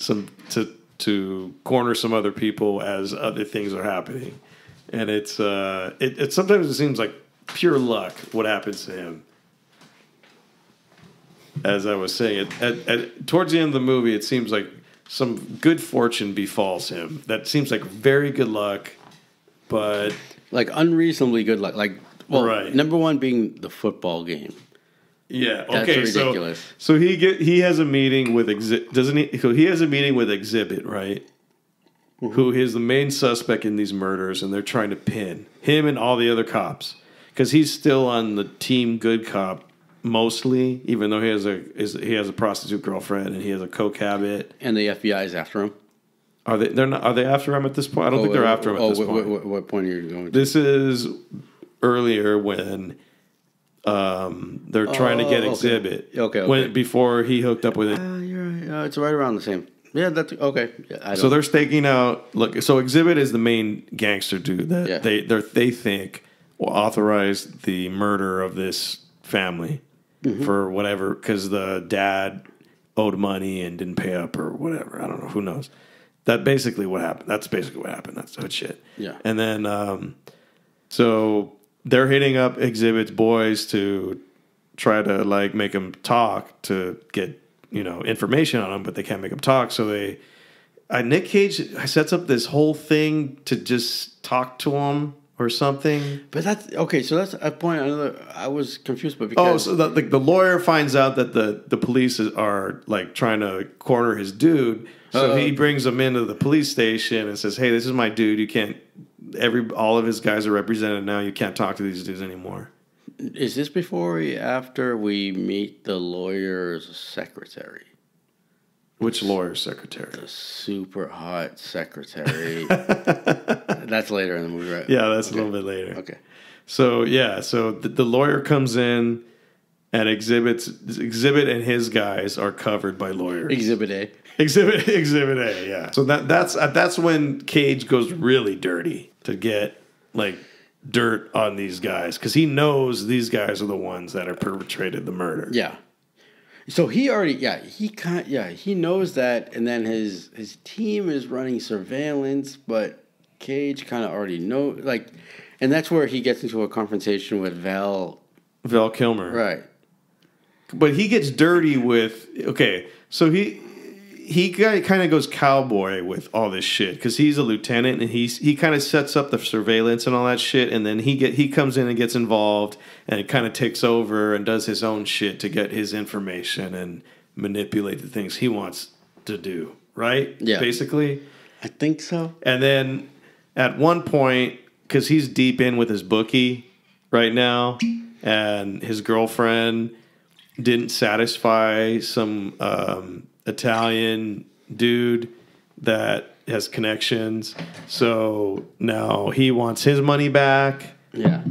to corner some other people as other things are happening. And it sometimes it seems like pure luck what happens to him. As I was saying, towards the end of the movie, it seems like some good fortune befalls him. That seems like very good luck, but... like unreasonably good luck. Like, well, right. Number one being the football game. Yeah, That's okay, ridiculous. So he has a meeting with doesn't he? He has a meeting with Exhibit, right? Mm-hmm. Who is the main suspect in these murders, and they're trying to pin him and all the other cops because he's still on the team good cop mostly, even though he has a prostitute girlfriend and he has a coke habit. And the FBI is after him. Are they? They're not. Are they after him at this point? I don't think they're after him at this point. What point are you going to? This is earlier when. They're trying to get Exhibit. Okay. Before he hooked up with it. You're right. It's right around the same. Yeah, that's okay. Yeah, so they're staking out. Look, so Exhibit is the main gangster dude that they think authorized the murder of this family for whatever, because the dad owed money and didn't pay up or whatever. I don't know. Who knows? That's basically what happened. That's that shit. Yeah. And then, so they're hitting up Exhibit's boys to try to like make him talk to get, information on him, but they can't make him talk. So Nic Cage sets up this whole thing to just talk to him or something. But that's okay. So that's a point. I was confused, but because so the lawyer finds out that the police are like trying to corner his dude. So he brings him into the police station and says, "Hey, this is my dude. You can't. All of his guys are represented now. You can't talk to these dudes anymore." Is this before or after we meet the lawyer's secretary? Which lawyer's secretary? The super hot secretary. That's later in the movie, right? Yeah, that's a little bit later. Okay. So the lawyer comes in, and Exhibit and his guys are covered by lawyers. Exhibit A. Exhibit A, yeah. So that's when Cage goes really dirty to get like dirt on these guys, because he knows these guys are the ones that are perpetrated the murder. Yeah. So he already, he knows that, and then his team is running surveillance, but Cage kind of already knows, and that's where he gets into a confrontation with Val Kilmer, right? But he gets dirty with so he kind of goes cowboy with all this shit because he's a lieutenant and he kind of sets up the surveillance and all that shit, and then he comes in and gets involved and it kind of takes over and does his own shit to get his information and manipulate the things he wants to do, right? Yeah, basically. I think so. And then at one point, because he's deep in with his bookie right now, and his girlfriend didn't satisfy some Italian dude that has connections, so now he wants his money back. Yeah.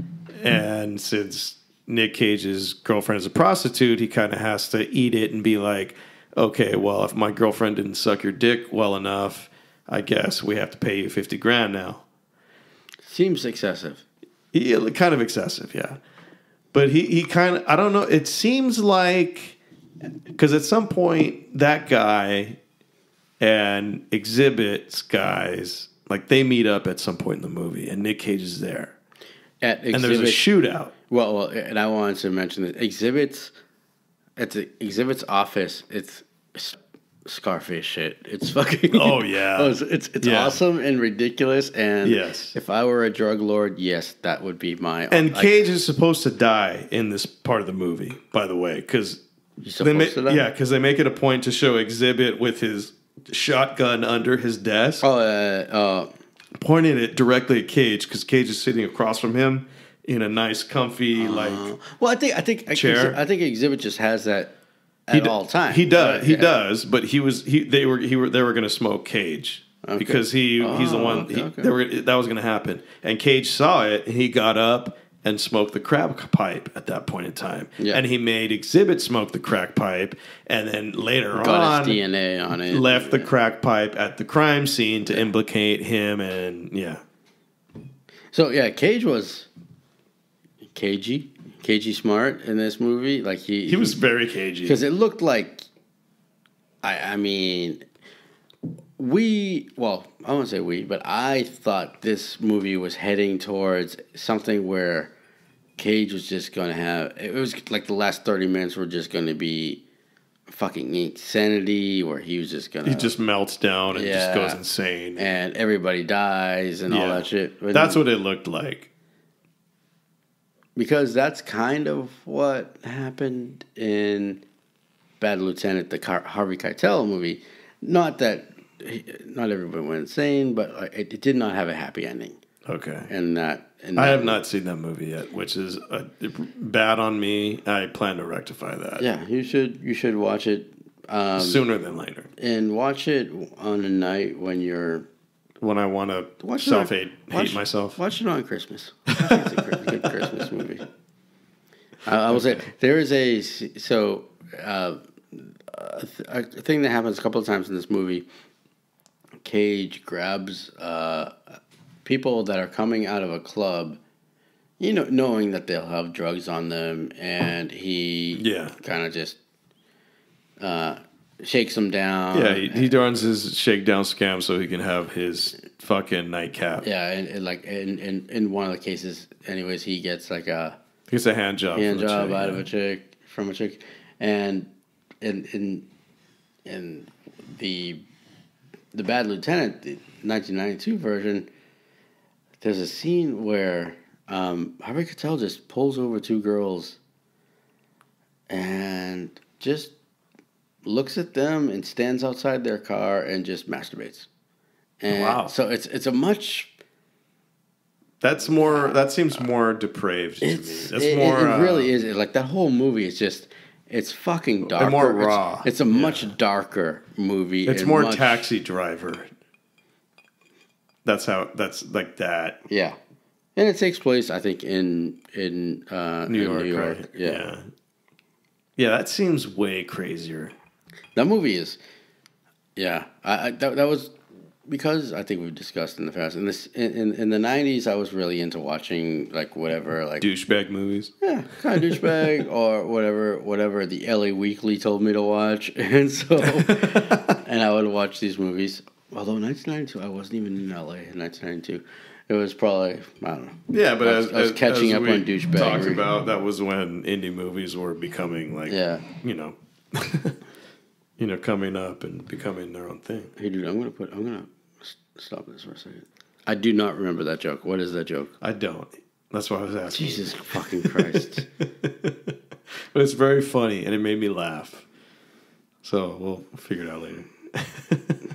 And since Nic Cage's girlfriend is a prostitute, he kind of has to eat it and be like, okay, well, if my girlfriend didn't suck your dick well enough, I guess we have to pay you $50,000 now. Seems excessive. Yeah, kind of excessive, yeah. But he kind of, I don't know, it seems like, because at some point, that guy and Exhibit's guys, like, they meet up at some point in the movie, and Nic Cage is there. And there's a shootout. Well, and I wanted to mention that Exhibit's office, it's Scarface shit. It's fucking... Oh, yeah. It's awesome and ridiculous, and yes. If I were a drug lord, yes, that would be my... And Cage is supposed to die in this part of the movie, by the way, because... Yeah, because they make it a point to show Exhibit with his shotgun under his desk, pointing it directly at Cage, because Cage is sitting across from him in a nice, comfy Well, I think chair. I think Exhibit just has that at all times. He does. He does. But they were going to smoke Cage. Okay. Because he's the one. That was going to happen, and Cage saw it, and he got up and smoked the crack pipe at that point in time. Yeah. And he made Exhibit smoke the crack pipe, and then later got his DNA on it. Left the crack pipe at the crime scene to implicate him, and So Cage was cagey smart in this movie. Like he was very cagey, because it looked like, I mean, I won't say we, but I thought this movie was heading towards something where Cage was just going to have... It was like the last 30 minutes were just going to be fucking insanity, where he was just going to... He just melts down and just goes insane. And everybody dies and all that shit. But that's what it looked like. Because that's kind of what happened in Bad Lieutenant, the Harvey Keitel movie. Not that... Not everybody went insane, but it did not have a happy ending. Okay. And I have not seen that movie yet, which is bad on me. I plan to rectify that. Yeah, you should watch it sooner than later, and watch it on a night when I want to hate myself. Watch it on Christmas. I think it's a good Christmas movie. I will say there is a thing that happens a couple of times in this movie. Cage grabs people that are coming out of a club knowing that they'll have drugs on them, and he kind of just shakes them down. Yeah, he runs his shakedown scam so he can have his fucking nightcap. Yeah, and like in one of the cases, anyways, he gets like a hand job out of a chick from a chick, and in the Bad Lieutenant, the 1992 version, there's a scene where Harvey Keitel just pulls over two girls and just looks at them and stands outside their car and just masturbates. And wow! So it's a much. That seems more depraved to me. That's more. It really is. Like that whole movie is just. It's fucking darker. And more raw. It's a much darker movie. It's more Taxi Driver. That's like that. Yeah, and it takes place, I think, in New York. Right? Yeah. That seems way crazier. That movie is. Yeah, that was because I think we've discussed in the past. In the 90s, I was really into watching like whatever, like douchebag movies. Yeah, kind of douchebag or whatever the LA Weekly told me to watch, and so and I would watch these movies. Although 1992, I wasn't even in LA in 1992. It was probably, I don't know. Yeah, but I was catching up on douchebag. Talked about that was when indie movies were becoming like, coming up and becoming their own thing. Hey, dude, I'm gonna stop this for a second. I do not remember that joke. What is that joke? I don't. That's why I was asking. Jesus fucking Christ. But it's very funny, and it made me laugh. So we'll figure it out later.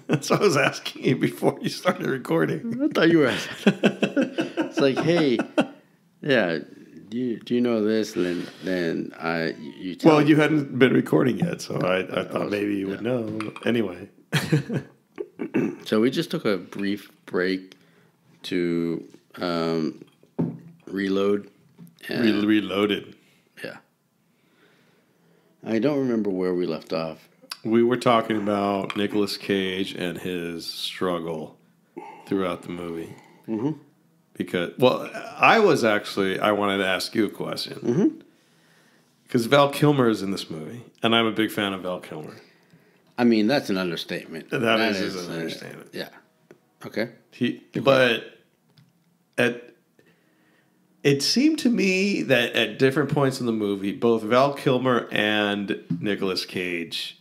That's what I was asking you before you started recording. I thought you were asking. It's like, hey, yeah, do you know this? And then you tell me. You hadn't been recording yet, so I thought maybe you would know. Anyway. So we just took a brief break to reload. Reloaded. Yeah. I don't remember where we left off. We were talking about Nicolas Cage and his struggle throughout the movie. Mm-hmm. Because, I wanted to ask you a question. Mm-hmm. Because Val Kilmer is in this movie, and I'm a big fan of Val Kilmer. I mean, that's an understatement. That is an understatement. Yeah. Okay. It seemed to me that at different points in the movie, both Val Kilmer and Nicolas Cage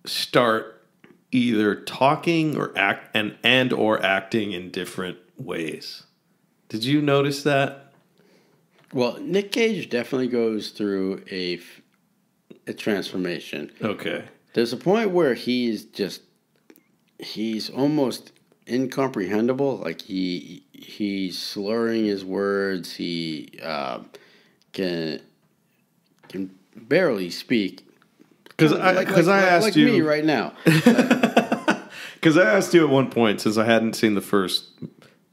start either talking or acting in different ways. Did you notice that? Well, Nic Cage definitely goes through a transformation. Okay. There's a point where he's almost incomprehensible. Like he's slurring his words. He can barely speak. Because I asked you me right now. Because I asked you at one point, since I hadn't seen the first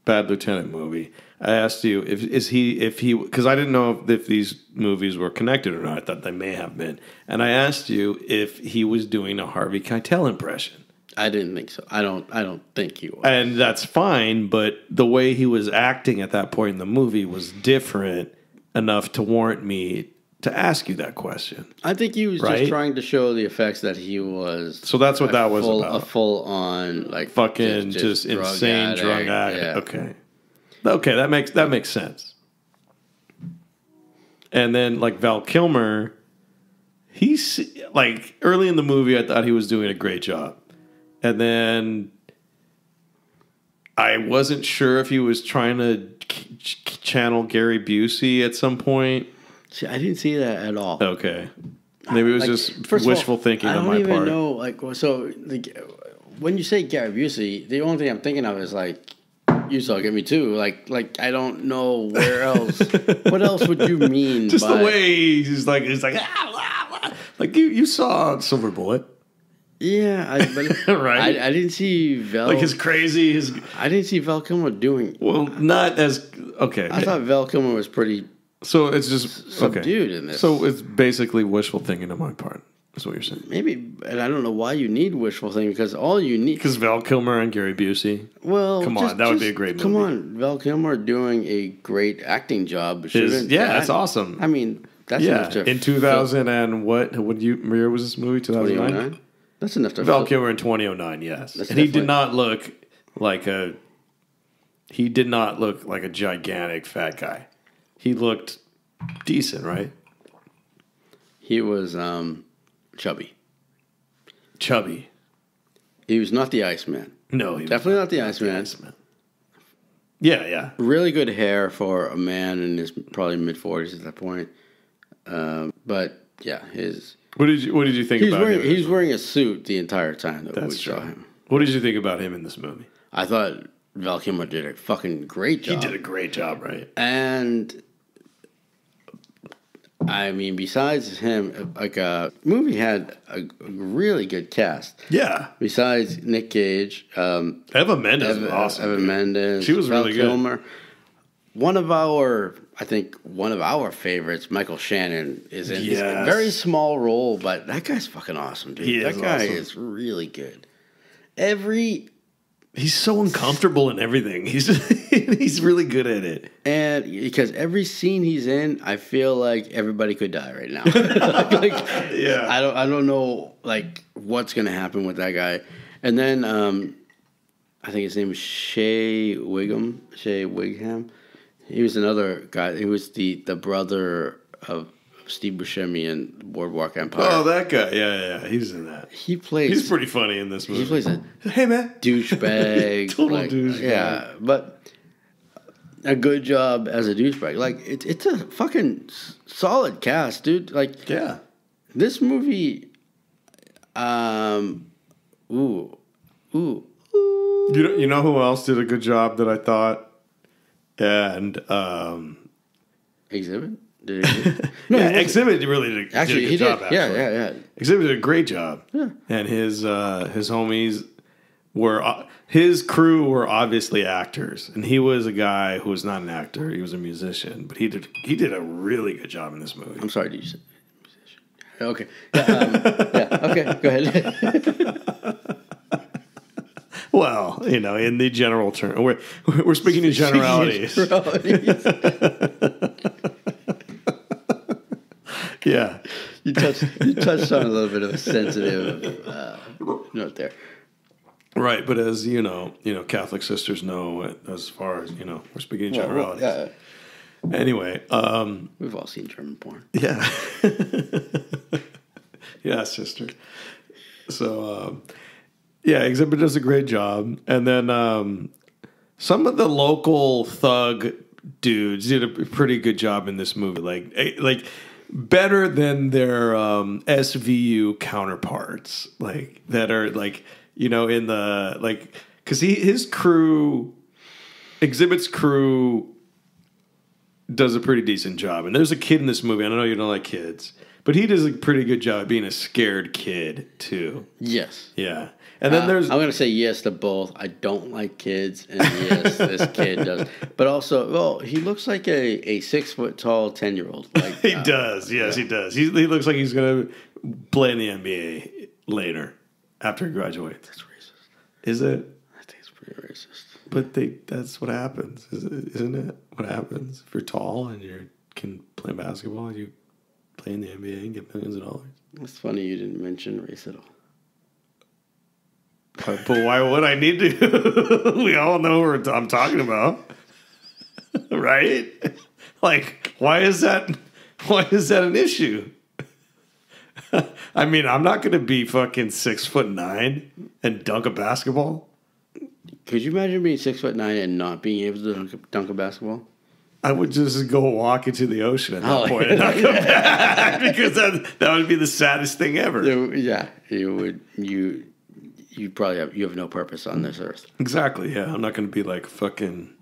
Bad Lieutenant movie, I asked you if he because I didn't know if these movies were connected or not. I thought they may have been, and I asked you if he was doing a Harvey Keitel impression. I didn't think so. I don't think he was, and that's fine. But the way he was acting at that point in the movie was different enough to warrant me to ask you that question. I think he was just trying to show the effects that he was. So that's what that was about. A full on like fucking just insane drug addict. Yeah. Okay, that makes sense. And then like Val Kilmer, he's like early in the movie, I thought he was doing a great job, and then I wasn't sure if he was trying to channel Gary Busey at some point. See, I didn't see that at all. Okay, maybe it was just wishful thinking on my part. I don't even know. When you say Gary Busey, the only thing I'm thinking of is like. You suck at me too. Like I don't know where else. What else would you mean? Just the way he's like like you saw Silver Bullet. Yeah, right. I didn't see Val like his crazy. I didn't see Val Kilmer doing. Well, not as okay. I thought Val Kilmer was pretty. So it's just subdued in this. So it's basically wishful thinking on my part. That's what you're saying. Maybe, and I don't know why you need wishful thinking, because all you need... Because Val Kilmer and Gary Busey. Well, come on, that would be a great movie. Come on, Val Kilmer doing a great acting job. That's awesome. I mean, that's enough to... In 2000 and what year was this movie? 2009? That's enough to... Val Kilmer in 2009, yes. And he did not look like a... He did not look like a gigantic fat guy. He looked decent, right? He was chubby. Chubby. He was not the Iceman. No, he definitely not the Iceman. Yeah. Really good hair for a man in his probably mid-40s at that point. But yeah, his... What did you think about him? He was wearing a suit the entire time that we saw him. What did you think about him in this movie? I thought Val Kilmer did a fucking great job. He did a great job, right? And I mean, besides him, movie had a really good cast. Yeah. Besides Nic Cage, Eva Mendes was awesome. Eva Mendes, she was really Kilmer. One of our favorites, Michael Shannon, is in a very small role, but that guy's fucking awesome, dude. That guy is really good. He's so uncomfortable in everything. He's really good at it. And because every scene he's in, I feel like everybody could die right now. I don't know what's gonna happen with that guy. And then I think his name is Shea Wigham. He was another guy. He was the brother of Steve Buscemi in Boardwalk Empire. Oh, that guy. Yeah. He's in that. He's pretty funny in this movie. He plays a hey man douchebag. Total douchebag. Yeah, but a good job as a douchebag. It's a fucking solid cast, dude. This movie. You know who else did a good job that I thought? And Exhibit? Exhibit really did a good job. Actually, yeah. Exhibit did a great job. Yeah, and his homies were his crew were obviously actors, and he was a guy who was not an actor; he was a musician. But he did a really good job in this movie. I'm sorry, did you say musician? Okay, okay, go ahead. Well, in the general term, we're speaking in generalities. Yeah, you touched on a little bit of a sensitive note there, right? But as you know, Catholic sisters know, as far as we're speaking in generalities. Anyway, we've all seen German porn. Yeah, yeah, sister. So. Yeah, Exhibit does a great job. And then some of the local thug dudes did a pretty good job in this movie. Like better than their SVU counterparts. That are in the because his crew, Exhibit's crew does a pretty decent job. And there's a kid in this movie. I know you don't like kids, but he does a pretty good job of being a scared kid too. Yes. Yeah. And then I'm going to say yes to both. I don't like kids, and yes, this kid does. But also, he looks like a 6 foot tall 10-year-old. He does. Yes, he does. He looks like he's going to play in the NBA later after he graduates. That's racist. Is it? I think it's pretty racist. But that's what happens, isn't it? What happens if you're tall and you can play basketball? You play in the NBA and get millions of dollars. It's funny you didn't mention race at all. But why would I need to? We all know what I'm talking about, right? Why is that an issue? I mean, I'm not going to be fucking 6'9" and dunk a basketball. Could you imagine being 6'9" and not being able to dunk a basketball? I would just go walk into the ocean at that point and not come back because that would be the saddest thing ever. Yeah, you would. You have no purpose on this earth. Exactly. Yeah, I'm not going to be like fucking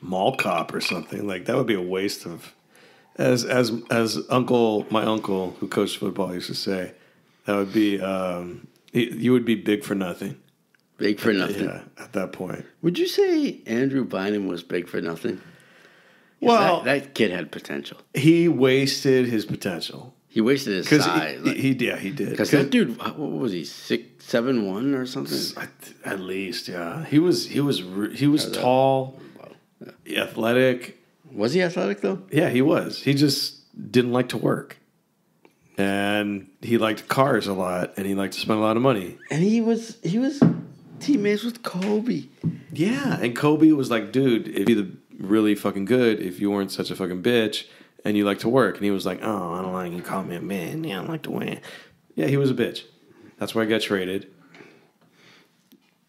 mall cop or something. That would be a waste of. As my uncle who coached football used to say, that would be you would be big for nothing. Big for nothing. Yeah, at that point. Would you say Andrew Bynum was big for nothing? Well, that kid had potential. He wasted his potential. He wasted his size. He did. Because that dude, what was he, 6'7" or something? At least, yeah. He was tall, athletic. Was he athletic though? Yeah, he was. He just didn't like to work, and he liked cars a lot, and he liked to spend a lot of money. And he was teammates with Kobe. Yeah, and Kobe was like, dude, it'd be really fucking good if you weren't such a fucking bitch and you like to work. And he was like, oh, I don't like you call me a man. Yeah, I don't like to win. Yeah, he was a bitch. That's why I got traded.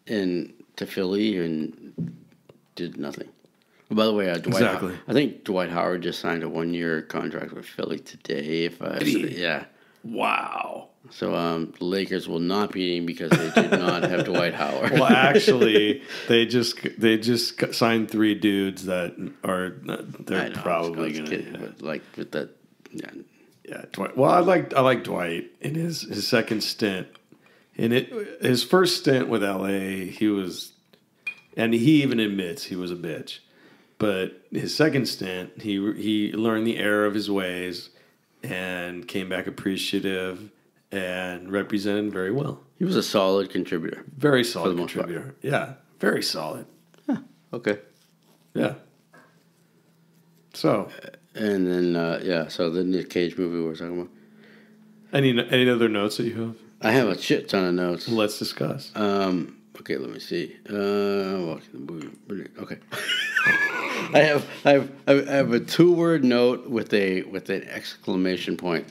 And to Philly and did nothing. By the way, Exactly. I think Dwight Howard just signed a 1-year contract with Philly today. Yeah. Wow. So the Lakers will not beat him because they did not have Dwight Howard. Well, actually, they just signed 3 dudes that are they're probably gonna like with that. Yeah, Dwight. Well, I like Dwight in his second stint. His first stint with LA, he was, and he even admits he was a bitch. But his second stint, he learned the error of his ways and came back appreciative and represented very well. He was a solid contributor. Very solid contributor. Yeah, very solid. Huh. Okay. Yeah. So. And then, so the Nic Cage movie we were talking about. Any other notes that you have? I have a shit ton of notes. Let's discuss. Okay, let me see. Okay. I have a 2-word note with an exclamation point.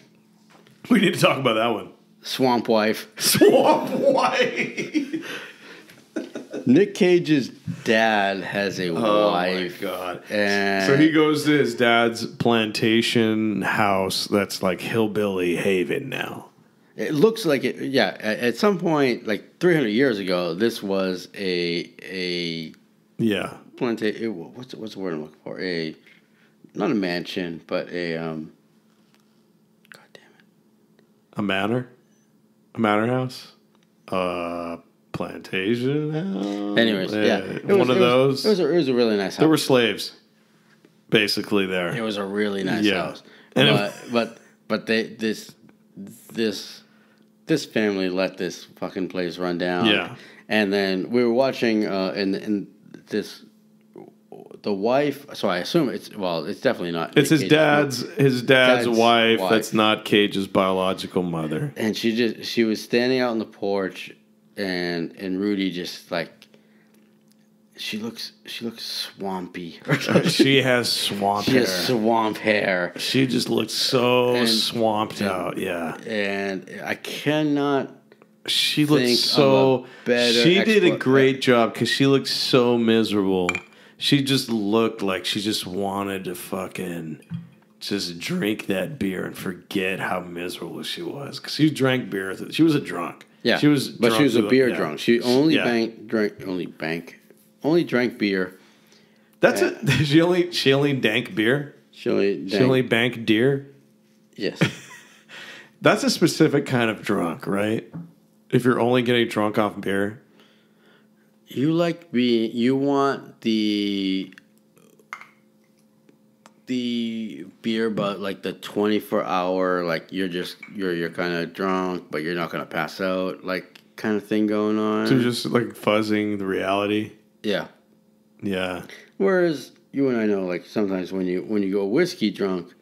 We need to talk about that one. Swamp wife. Swamp wife. Nic Cage's dad has a wife. Oh my god! And so he goes to his dad's plantation house that's like hillbilly haven now. It looks like it. Yeah, at some point, like 300 years ago, this was a plantation. What's the word I'm looking for? Not a mansion, but a God damn it, a manor house, plantation house. Anyways, one of those. It was a really nice house. There were slaves, basically there. It was a really nice house, and but this family let this fucking place run down. Yeah. And then we were watching, and the wife. So I assume it's definitely not. It's his dad's wife. That's not Cage's biological mother. And she was standing out on the porch, and Rudy just like. She looks swampy. She has swamp hair. She has swamp hair. She just looks so swamped out, yeah. And I cannot. She looks so. She did a great job because she looked so miserable. She just looked like she just wanted to fucking just drink that beer and forget how miserable she was. Because she drank beer. She was a drunk. Yeah, she was a beer drunk. She only only drank beer. That's it. She only dank beer. She only bank deer. Yes. That's a specific kind of drunk, right? If you're only getting drunk off beer. You want the beer, but like the 24-hour, like you're kind of drunk, but you're not gonna pass out, like kind of thing going on. So just like fuzzing the reality. Yeah. Yeah. Whereas you and I know, like sometimes when you go whiskey drunk,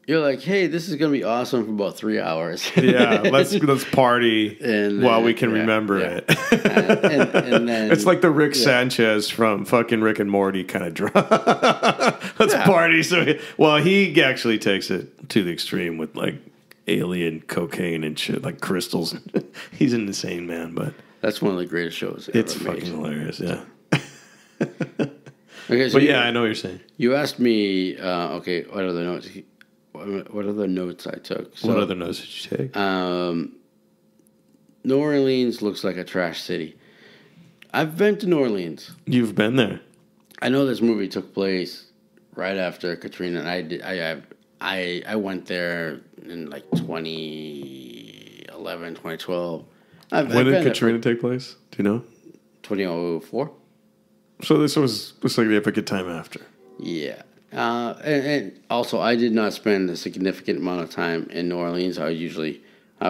you're like, hey, this is gonna be awesome for about 3 hours. Yeah, let's party while we can remember it. and then it's like the Rick Sanchez from fucking Rick and Morty kind of drunk. Let's party. So he actually takes it to the extreme with like alien cocaine and shit, like crystals. He's an insane man, but that's one of the greatest shows. It's fucking hilarious, yeah. Okay, so I know what you're saying. You asked me, what are the notes? What other notes I took? So, what other notes did you take? New Orleans looks like a trash city. I've been to New Orleans. You've been there. I know this movie took place right after Katrina, and I went there in like 2011, 2012. When did Katrina take place? Do you know? 2004. So this was like the epic time after. Yeah. And also, I did not spend a significant amount of time in New Orleans. I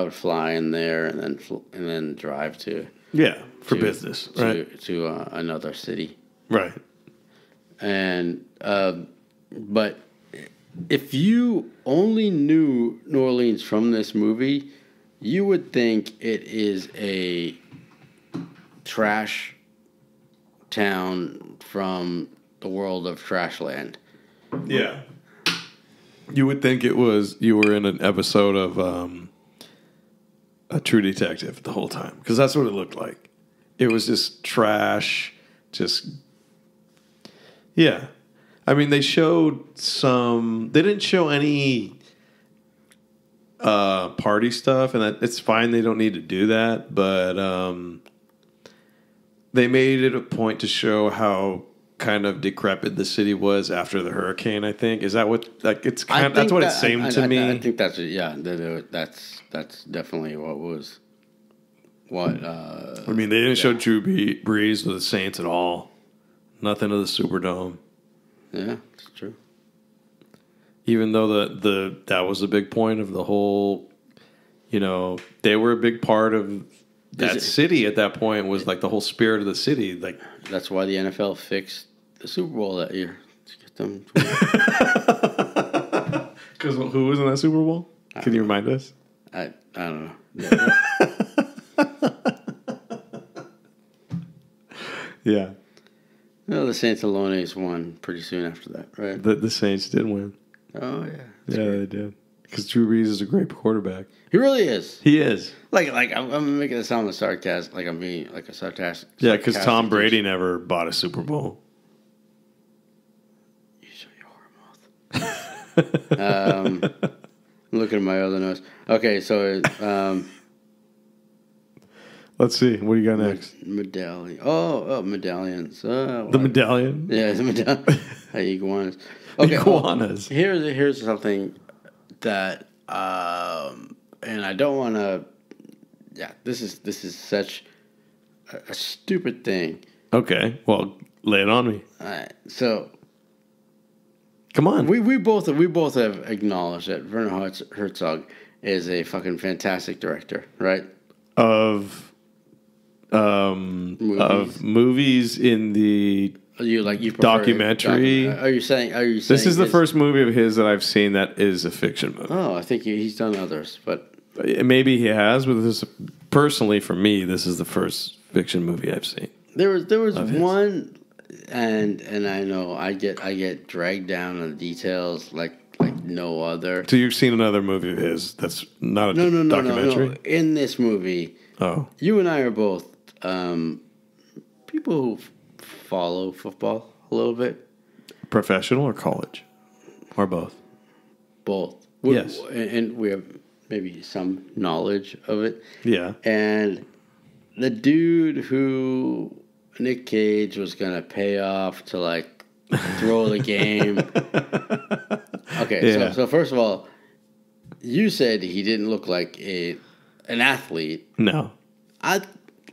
would fly in there and then drive to business, right? To another city, right? And but if you only knew New Orleans from this movie, you would think it is a trash town from the world of Trashland. Yeah. You would think you were in an episode of a True Detective the whole time, because that's what it looked like. It was just trash, yeah. I mean, they didn't show any party stuff, and it's fine, they don't need to do that, but they made it a point to show how kind of decrepit the city was after the hurricane. I think is that what it's kind of, that's what it seemed to me. I think that's that's definitely what. I mean, they didn't show Drew Brees with the Saints at all. Nothing of the Superdome. Yeah, it's true. Even though that was a big point of the whole, they were a big part of that city at that point, was like the whole spirit of the city. Like, that's why the NFL fixed the Super Bowl that year to get them. Because who was in that Super Bowl? Can you remind us? I don't know. Yeah. Yeah. No, the Saints Alones won pretty soon after that, right? The Saints did win. Oh yeah. Yeah, they did. Because Drew Brees is a great quarterback. He really is. He is. Like I'm making it sound sarcastic, like I'm being like a sarcastic. Yeah, because Tom Brady never bought a Super Bowl. You shut your whore mouth. I'm looking at my other notes. Okay, so let's see. What do you got next? Medallion. Oh, medallions. The medallion? Yeah, the medallion. Iguanas. Okay, iguanas. Here's something that, and I don't want to. Yeah, this is such a stupid thing. Okay, well, lay it on me. All right, so come on. We both have acknowledged that Werner Herzog is a fucking fantastic director, right? Of movies in the you documentary. Are you saying this is the first movie of his that I've seen that is a fiction movie? Oh, I think he's done others, but maybe he has. But this, personally, for me, this is the first fiction movie I've seen. There was one, and I know I get dragged down on the details like no other. So you've seen another movie of his that's not a documentary? No. In this movie, you and I are both people who follow football a little bit. Professional or college? Or both? Both. Yes. And we have maybe some knowledge of it. Yeah. And the dude who Nic Cage was going to pay off to, like, throw the game. Okay, yeah. so first of all, you said he didn't look like an athlete. No.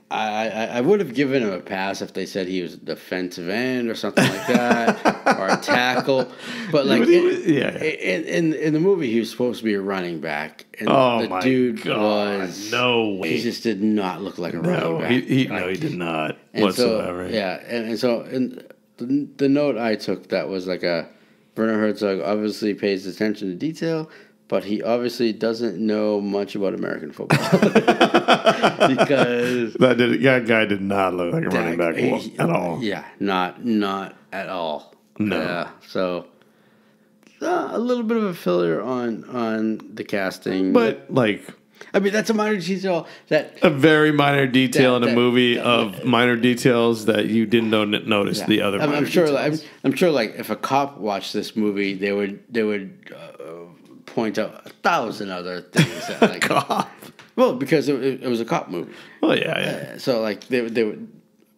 I would have given him a pass if they said he was a defensive end or something like that, or a tackle. But like in the movie, he was supposed to be a running back, and the dude was no way. He just did not look like a running back. He did not whatsoever. So the note I took that was like Werner Herzog obviously pays attention to detail, but he obviously doesn't know much about American football. Because that guy did not look like a running back at all. Yeah, not at all. No. Yeah, so a little bit of a filler on the casting. But, like, I mean, that's a minor detail. A very minor detail in a movie of minor details that you didn't notice the other minor details. I'm sure, like, if a cop watched this movie, they would point out 1,000 other things. That, like, cop? Well, because it was a cop movie. Oh, yeah. So, like, they would,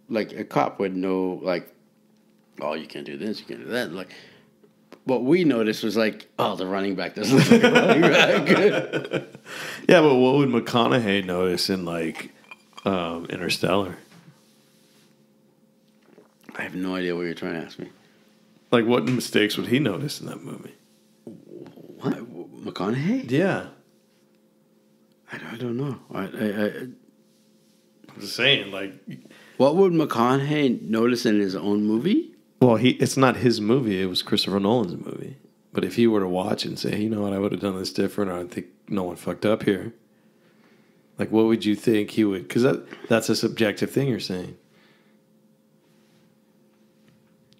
like, a cop would know, like, oh, you can't do this, you can't do that. Like, what we noticed was like, oh, the running back doesn't look like a running back. Yeah, but what would McConaughey notice in, like, Interstellar? I have no idea what you're trying to ask me. Like, what mistakes would he notice in that movie? What? McConaughey? Yeah. I don't know. I'm just saying, like... What would McConaughey notice in his own movie? Well, it's not his movie. It was Christopher Nolan's movie. But if he were to watch it and say, you know what, I would have done this different, or I think no one fucked up here. Like, what would you think he would... Because that's a subjective thing you're saying.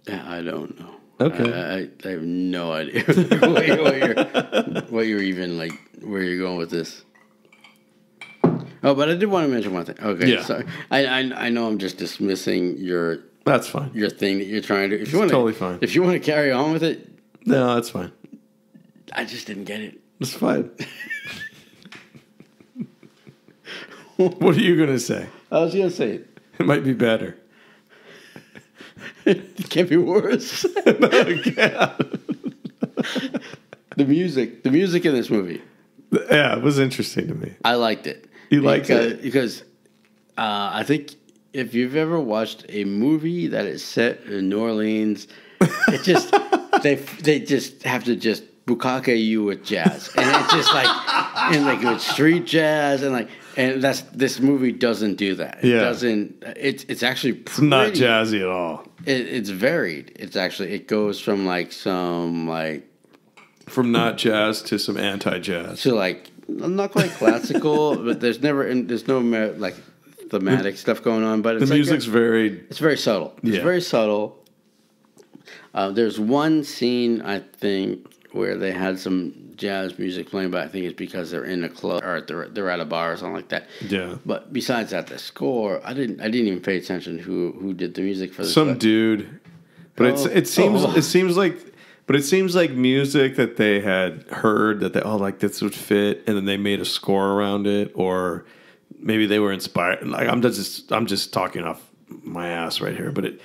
I don't know. Okay. I have no idea what you're even, like, where you're going with this. Oh, but I did want to mention one thing. Okay, yeah. Sorry. I know I'm just dismissing your... That's fine. Your thing that you're trying to... It's totally fine. If you want to carry on with it... No, that's fine. I just didn't get it. It's fine. What are you going to say? I was going to say it. It might be better. It can't be worse. No, it can't. The music in this movie. Yeah, it was interesting to me. I liked it. You liked it? Because I think if you've ever watched a movie that is set in New Orleans, it just they just have to just bukkake you with jazz, and it's just like with street jazz and this movie doesn't do that. It doesn't. It's actually pretty, it's not jazzy at all. It's varied. It goes from from not jazz to some anti-jazz to like not quite classical, but there's no like thematic stuff going on. But it's the music's very. It's very subtle. It's very subtle. There's one scene I think where they had some jazz music playing, but I think it's because they're in a club or they're at a bar or something like that. Yeah. But besides that, the score, I didn't even pay attention to who did the music for this. Some dude. But it seems like music that they had heard that like this would fit, and then they made a score around it, or maybe they were inspired. Like I'm just talking off my ass right here, but it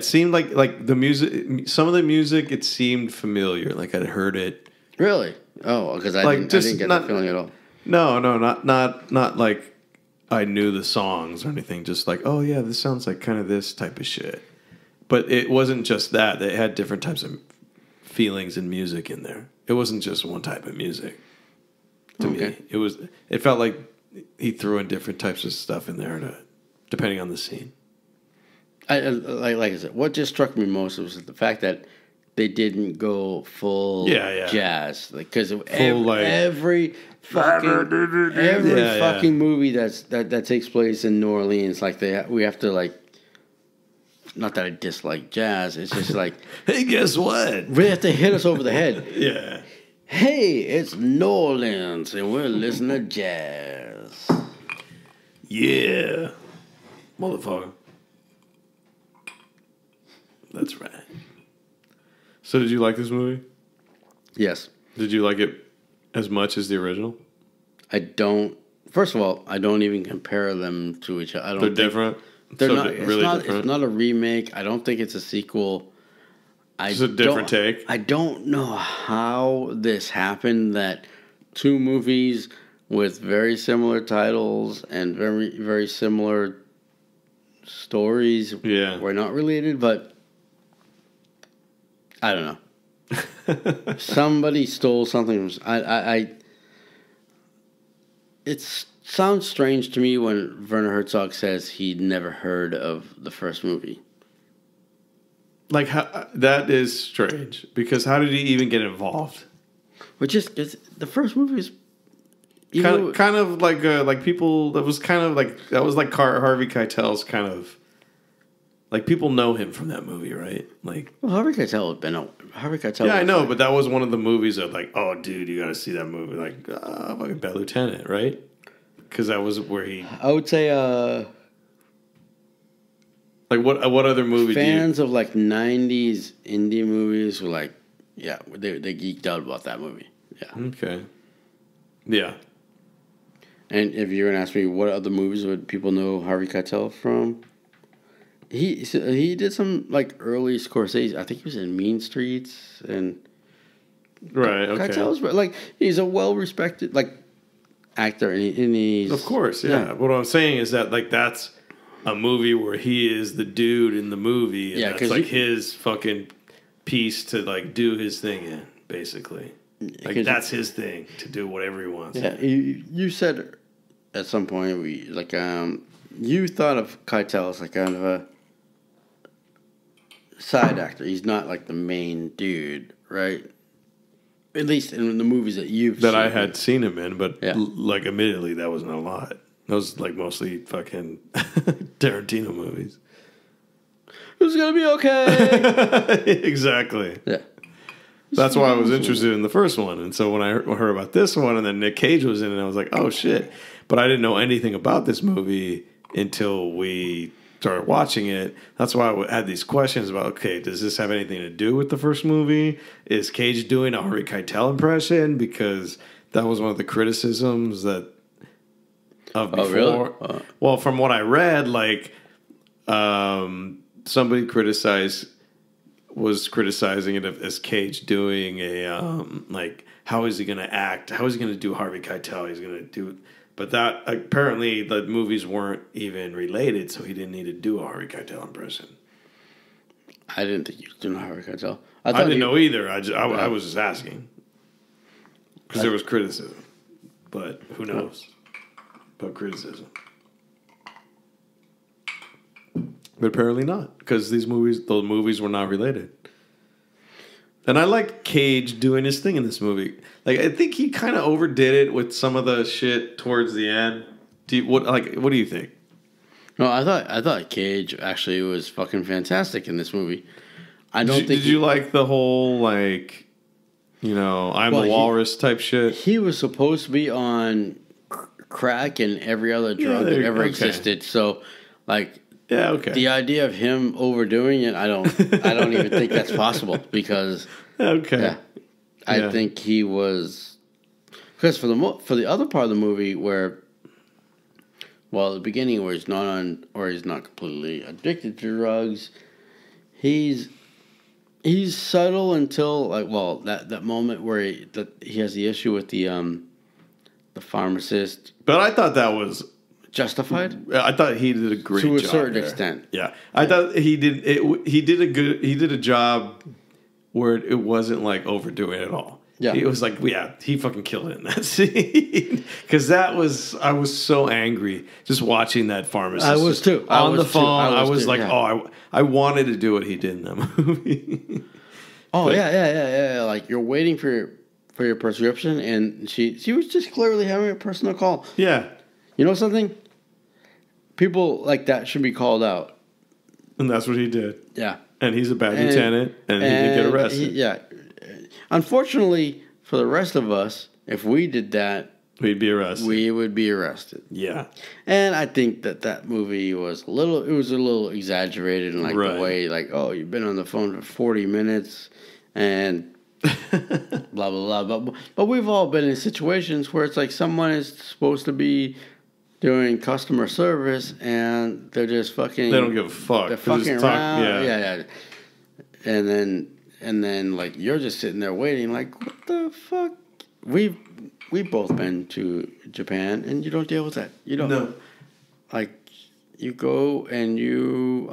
seemed like the music, some of the music, it seemed familiar, like I'd heard it. Really? Oh, because I didn't get that feeling at all. No, not like I knew the songs or anything. Just like, oh yeah, this sounds like kind of this type of shit. But it wasn't just that. They had different types of feelings and music in there. It wasn't just one type of music. To me, it felt like he threw in different types of stuff in there depending on the scene. Like I said, what just struck me most was the fact that they didn't go full jazz, because every fucking movie that takes place in New Orleans, like we have to like. Not that I dislike jazz. It's just like, hey, guess what? We have to hit us over the head. Yeah. Hey, it's New Orleans, and we're listening to jazz. Yeah, motherfucker. That's right. So did you like this movie? Yes. Did you like it as much as the original? I don't. First of all, I don't even compare them to each other. They're different? They're so not. Really different? It's not a remake. I don't think it's a sequel. It's a different take. I don't know how this happened that two movies with very similar titles and very, very similar stories were not related, but I don't know. Somebody stole something from... It sounds strange to me when Werner Herzog says he'd never heard of the first movie. Like, that is strange, because how did he even get involved? Which is the first movie is kind of like people. That was like Harvey Keitel's kind of like, people know him from that movie, right? Like, well, Harvey Keitel had been Harvey Keitel. Yeah, I know, but that was one of the movies that like, oh, dude, you got to see that movie. Like, fucking Bad Lieutenant, right? Because that was where he. I would say. Like, what other movie? Fans of like 90s indie movies were like, yeah, they geeked out about that movie. Yeah. Okay. Yeah. And if you're gonna ask me what other movies would people know Harvey Keitel from, he did some like early Scorsese. I think he was in Mean Streets and. Right. Okay. Keitel's like, he's a well respected like actor, and he's, of course, yeah. What I'm saying is that like that's a movie where he is the dude in the movie, and that's like his fucking piece to like do his thing in, basically. Like that's his thing, to do whatever he wants. Yeah, you said at some point you thought of Keitel as like kind of a side actor. He's not like the main dude, right? At least in the movies that you've that seen. I had seen him in, but like admittedly, that wasn't a lot. Those like mostly fucking Tarantino movies. It's gonna be okay. Exactly. Yeah. That's why I was interested in the first one. And so when I heard about this one and then Nic Cage was in it, I was like, oh, shit. But I didn't know anything about this movie until we started watching it. That's why I had these questions about, okay, does this have anything to do with the first movie? Is Cage doing a Harvey Keitel impression? Because that was one of the criticisms of before. Oh, really? Well, from what I read, like somebody was criticizing it as Cage doing a like, how is he going to act? How is he going to do Harvey Keitel? He's going to do, but that apparently the movies weren't even related, so he didn't need to do a Harvey Keitel impression. I didn't think you was doing a Harvey Keitel. I didn't know either. I was just asking because there was criticism, but who knows? But criticism. But apparently not, because those movies were not related. And I liked Cage doing his thing in this movie. Like, I think he kind of overdid it with some of the shit towards the end. What do you think? No, I thought Cage actually was fucking fantastic in this movie. Did you like the whole like, I'm the walrus type shit? He was supposed to be on crack and every other drug that ever existed. So, like. Yeah, okay. The idea of him overdoing it, I don't even think that's possible because I think he was, because for the other part of the movie where, well, at the beginning where he's not completely addicted to drugs, he's subtle until that moment where he has the issue with the pharmacist. But I thought that was justified. I thought he did a great job to a certain extent. Yeah, I thought he did. He did a job where it wasn't like overdoing it at all. Yeah, it was like he fucking killed it in that scene because I was so angry just watching that pharmacist. I was too on the phone. I was like, I wanted to do what he did in that movie. Yeah. Like you're waiting for your prescription, and she was just clearly having a personal call. Yeah. You know something? People like that should be called out. And that's what he did. Yeah. And he's a bad lieutenant, and he didn't get arrested. Unfortunately, for the rest of us, if we did that, we'd be arrested. We would be arrested. Yeah. And I think that movie was a little exaggerated in the way, you've been on the phone for 40 minutes and blah, blah, blah. But we've all been in situations where it's like someone is supposed to be doing customer service and they're just fucking... They don't give a fuck. They're fucking around. Yeah. And then like you're just sitting there waiting like, what the fuck? We've both been to Japan and you don't deal with that. You don't. No. Like you go and you...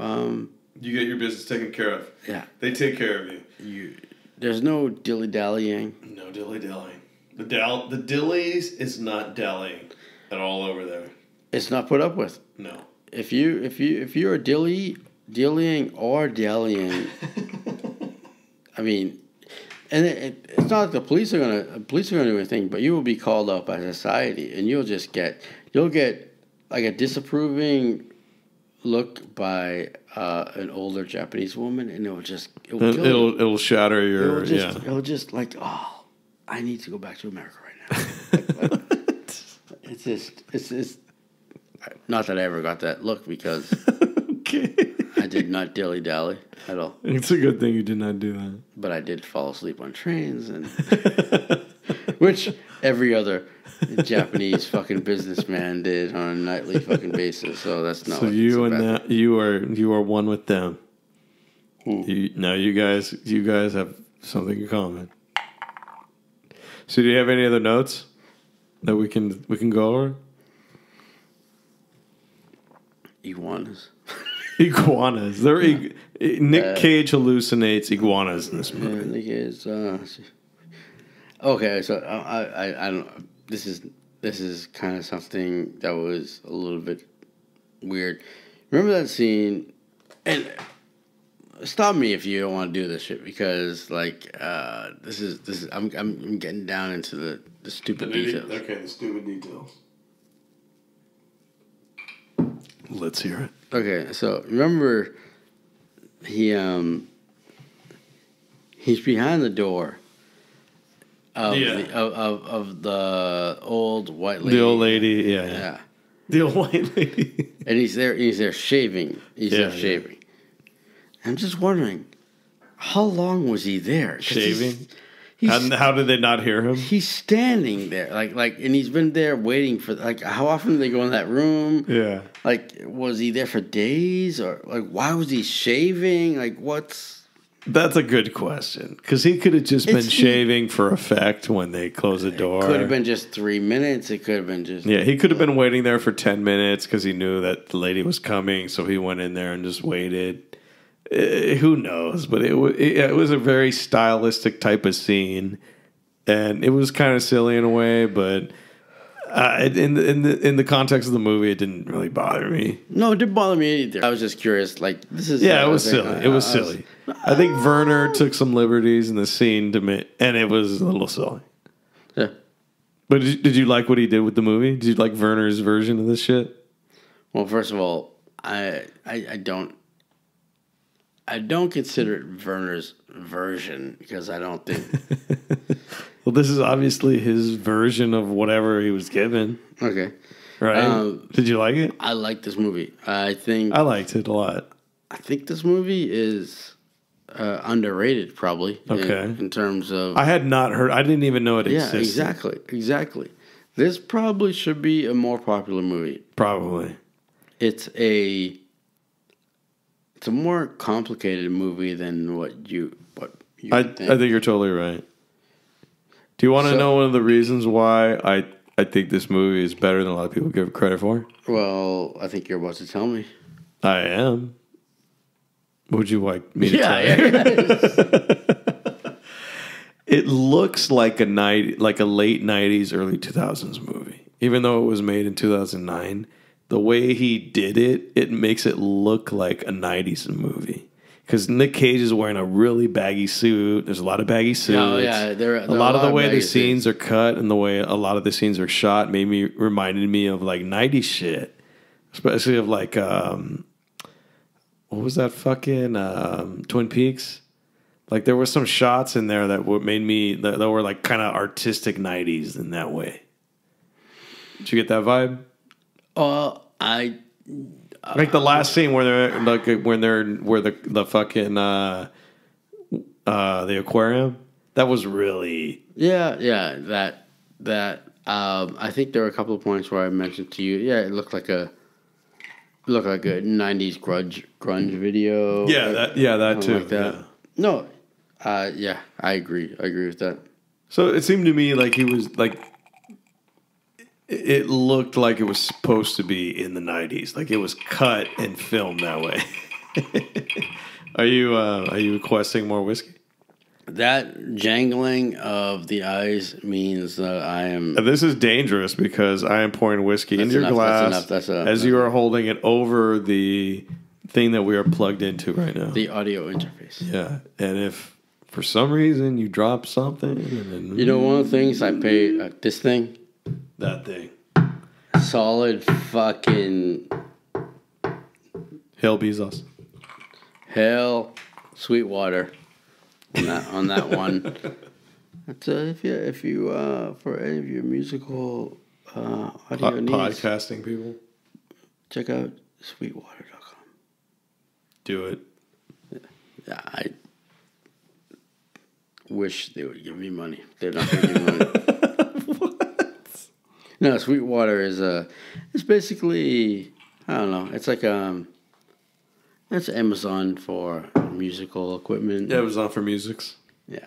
you get your business taken care of. Yeah. They take care of you. There's no dilly-dallying. No dilly-dallying. The dillies is not dallying at all over there. It's not put up with. No. If you're dillying or dallying, I mean, and it's not like the police are gonna do anything, but you will be called out by society, and you'll get like a disapproving look by an older Japanese woman, and it'll shatter your It'll just like, oh, I need to go back to America right now. It's just not that I ever got that look because I did not dilly dally at all. It's a good thing you did not do that. But I did fall asleep on trains, and which every other Japanese fucking businessman did on a nightly fucking basis. So that's not. So you are one with them. You guys have something in common. So do you have any other notes that we can go over? Iguanas. Iguanas. Nic Cage hallucinates iguanas in this movie. Nick is. Okay, so I don't. This is kind of something that was a little bit weird. Remember that scene? And stop me if you don't want to do this shit, because like this is I'm getting down into the stupid details. Okay, the stupid details. Let's hear it. Okay, so remember he's behind the door of the old white lady. The old lady, yeah. The old white lady. And he's there shaving. He's there shaving. I'm just wondering, how long was he there? Shaving? How did they not hear him? He's standing there, like, and he's been there waiting for, like, how often do they go in that room? Yeah. Like, was he there for days, or like, why was he shaving? Like, That's a good question, because he could have just been shaving for effect when they close the door. It could have been just 3 minutes. It could have been just... Yeah, he could have been waiting there for 10 minutes because he knew that the lady was coming, so he went in there and just waited. Who knows? But it was a very stylistic type of scene, and it was kind of silly in a way, but in the context of the movie, it didn't really bother me. No, it didn't bother me either. I was just curious. Like, this is... Yeah, it was silly. It was silly. I think Werner took some liberties in the scene and it was a little silly. Yeah. But did you like what he did with the movie? Did you like Werner's version of this shit? Well, first of all, I don't consider it Werner's version, because I don't think... Well, this is obviously his version of whatever he was given. Okay. Right? Did you like it? I like this movie. I liked it a lot. I think this movie is underrated, probably. Okay. In terms of... I had not heard... I didn't even know it existed. Yeah, exactly. This probably should be a more popular movie. Probably. It's a more complicated movie than what you think. I think you're totally right. Do you want to know one of the reasons why I think this movie is better than a lot of people give it credit for? Well, I think you're about to tell me. I am. Would you like me to tell you? It looks like a late 90s, early 2000s movie. Even though it was made in 2009, the way he did it, it makes it look like a 90s movie. Because Nic Cage is wearing a really baggy suit. There's a lot of baggy suits. Oh, yeah. A lot of the way the scenes are cut and the way a lot of the scenes are shot reminded me of like 90s shit. Especially of like, what was that fucking Twin Peaks? Like there were some shots in there that that were like kind of artistic 90s in that way. Did you get that vibe? Like the last scene where they're the fucking the aquarium, that was really that I think there were a couple of points where I mentioned to you, it looked like a 90s grunge video. That too. Like that. Yeah. No, I agree with that. So it seemed to me like he was like, it looked like it was supposed to be in the 90s. Like it was cut and filmed that way. Are you requesting more whiskey? That jangling of the eyes means that I am... This is dangerous because I am pouring whiskey into your glass that's enough. as you are holding it over the thing that we are plugged into right now. The audio interface. Yeah. And if for some reason you drop something... You know, one of the things I pay... this thing... That thing. Solid fucking... Hail Bezos. Hail Sweetwater on that one. That's, if you for any of your musical audio needs, podcasting people, check out sweetwater.com. Do it. Yeah, I wish they would give me money. They're not going to give me money. What? No, Sweetwater is it's basically, I don't know. It's like it's Amazon for musical equipment. Yeah, Amazon for musics. Yeah.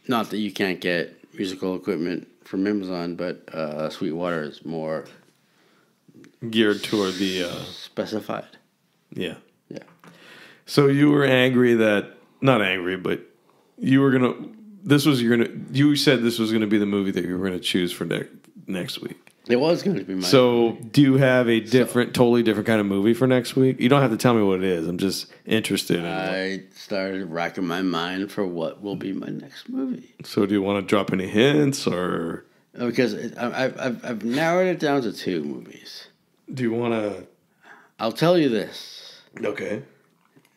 Not that you can't get musical equipment from Amazon, but Sweetwater is more geared toward the specified. Yeah. So you were angry that, not angry, but you were going to, you said this was going to be the movie that you were going to choose for next week. It was going to be my So do you have a totally different kind of movie for next week? You don't have to tell me what it is. I'm just interested in I started racking my mind for what will be my next movie. So do you want to drop any hints or? Because I've narrowed it down to 2 movies. Do you want to? I'll tell you this. Okay.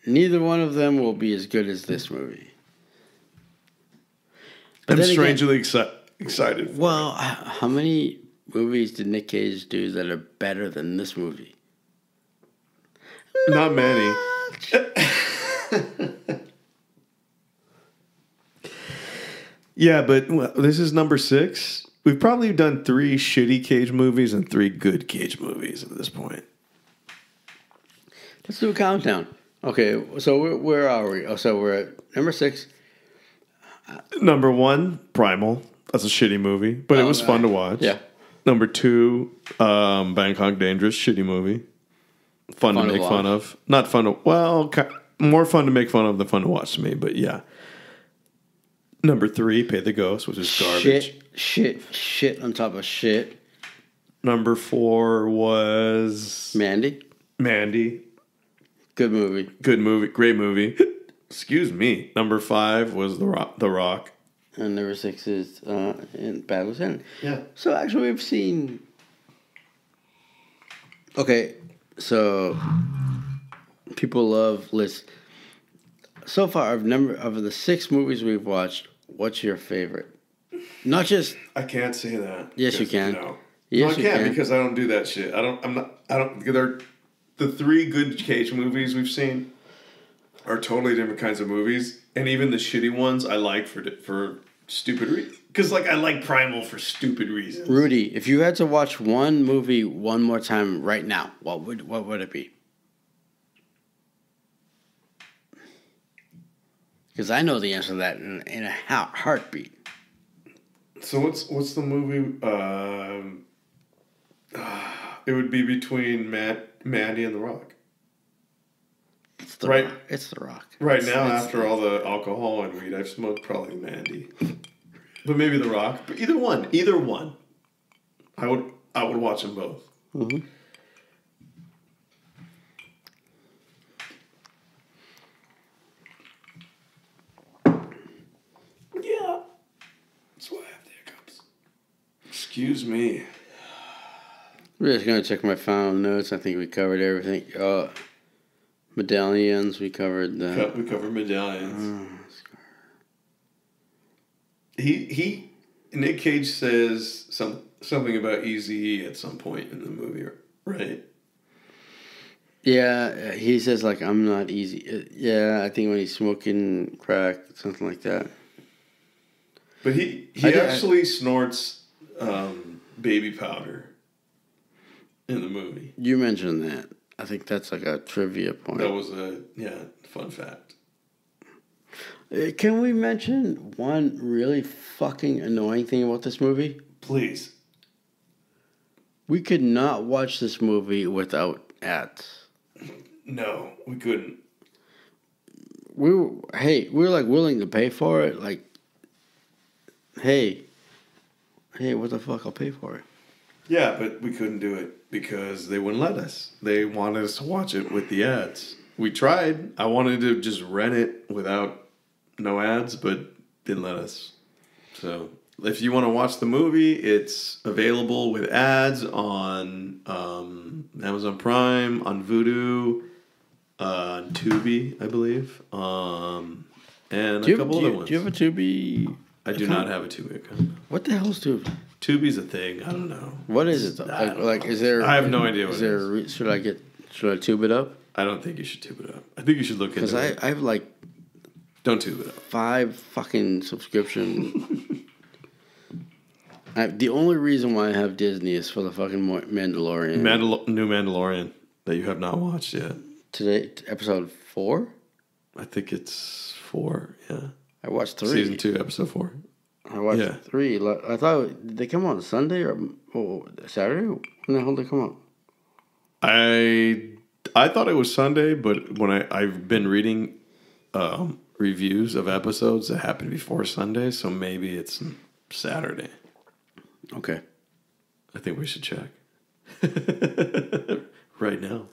Neither one of them will be as good as this movie. I'm strangely excited. Well, how many movies did Nic Cage do that are better than this movie? Not many. Yeah, but this is number 6. We've probably done 3 shitty Cage movies and 3 good Cage movies at this point. Let's do a countdown. Okay, so where are we? Oh, so we're at number 6. Number 1, Primal. That's a shitty movie, but it was fun to watch. Yeah. Number 2, Bangkok Dangerous, shitty movie. Fun to make fun of. Not fun to, well, more fun to make fun of than fun to watch to me, but yeah. Number 3, Pay the Ghost, which is garbage. Shit on top of shit. Number 4 was Mandy. Good movie. Great movie. Excuse me. Number 5 was The Rock. And number 6 is in Bad Lieutenant. Yeah. So actually we've seen... Okay, so people love lists. So far, of the 6 movies we've watched, what's your favorite? Not just... I can't say that. Yes, you can. No. Yes, I can't because I don't do that shit. They're the 3 good Cage movies we've seen are totally different kinds of movies, and even the shitty ones I like for stupid reasons. Because I like Primal for stupid reasons. Rudy, if you had to watch one movie one more time right now, what would it be? Because I know the answer to that in a heartbeat. So what's the movie? It would be between Mandy and The Rock. It's The Rock. It's The Rock. Right now, after all the alcohol and weed I've smoked, probably Mandy. But maybe The Rock. But either one. I would watch them both. Mm-hmm. Yeah. That's why I have the hiccups. Excuse me. We're just going to check my final notes. I think we covered everything. Medallions, we covered that. We covered medallions. Nic Cage says something about Eazy-E at some point in the movie, right? Yeah, he says I'm not easy. Yeah, I think when he's smoking crack, something like that. But he actually snorts baby powder in the movie. You mentioned that. I think that's a trivia point. That was a fun fact. Can we mention one really fucking annoying thing about this movie? Please. We could not watch this movie without ads. No, we couldn't. We were willing to pay for it. Hey, what the fuck? I'll pay for it. Yeah, but we couldn't do it because they wouldn't let us. They wanted us to watch it with the ads. We tried. I wanted to just rent it without no ads, but didn't let us. So if you want to watch the movie, it's available with ads on Amazon Prime, on Vudu, on Tubi, I believe, and a couple other ones. Do you have a Tubi? I do not have a Tubi account. What the hell is Tubi? Tubi's a thing. I don't know. What is it though? Is there? I have no idea what it is. Should I tube it up? I don't think you should tube it up. I think you should look into it. Because I have don't tube it up. 5 fucking subscription. The only reason why I have Disney is for the fucking Mandalorian. New Mandalorian that you have not watched yet. Today, episode 4? I think it's 4, yeah. I watched 3. Season 2, episode 4. I watched 3. I thought, did they come on Sunday or Saturday? When the hell did they come out? I I thought it was Sunday, but when I've been reading reviews of episodes that happened before Sunday, so maybe it's Saturday. Okay. I think we should check right now.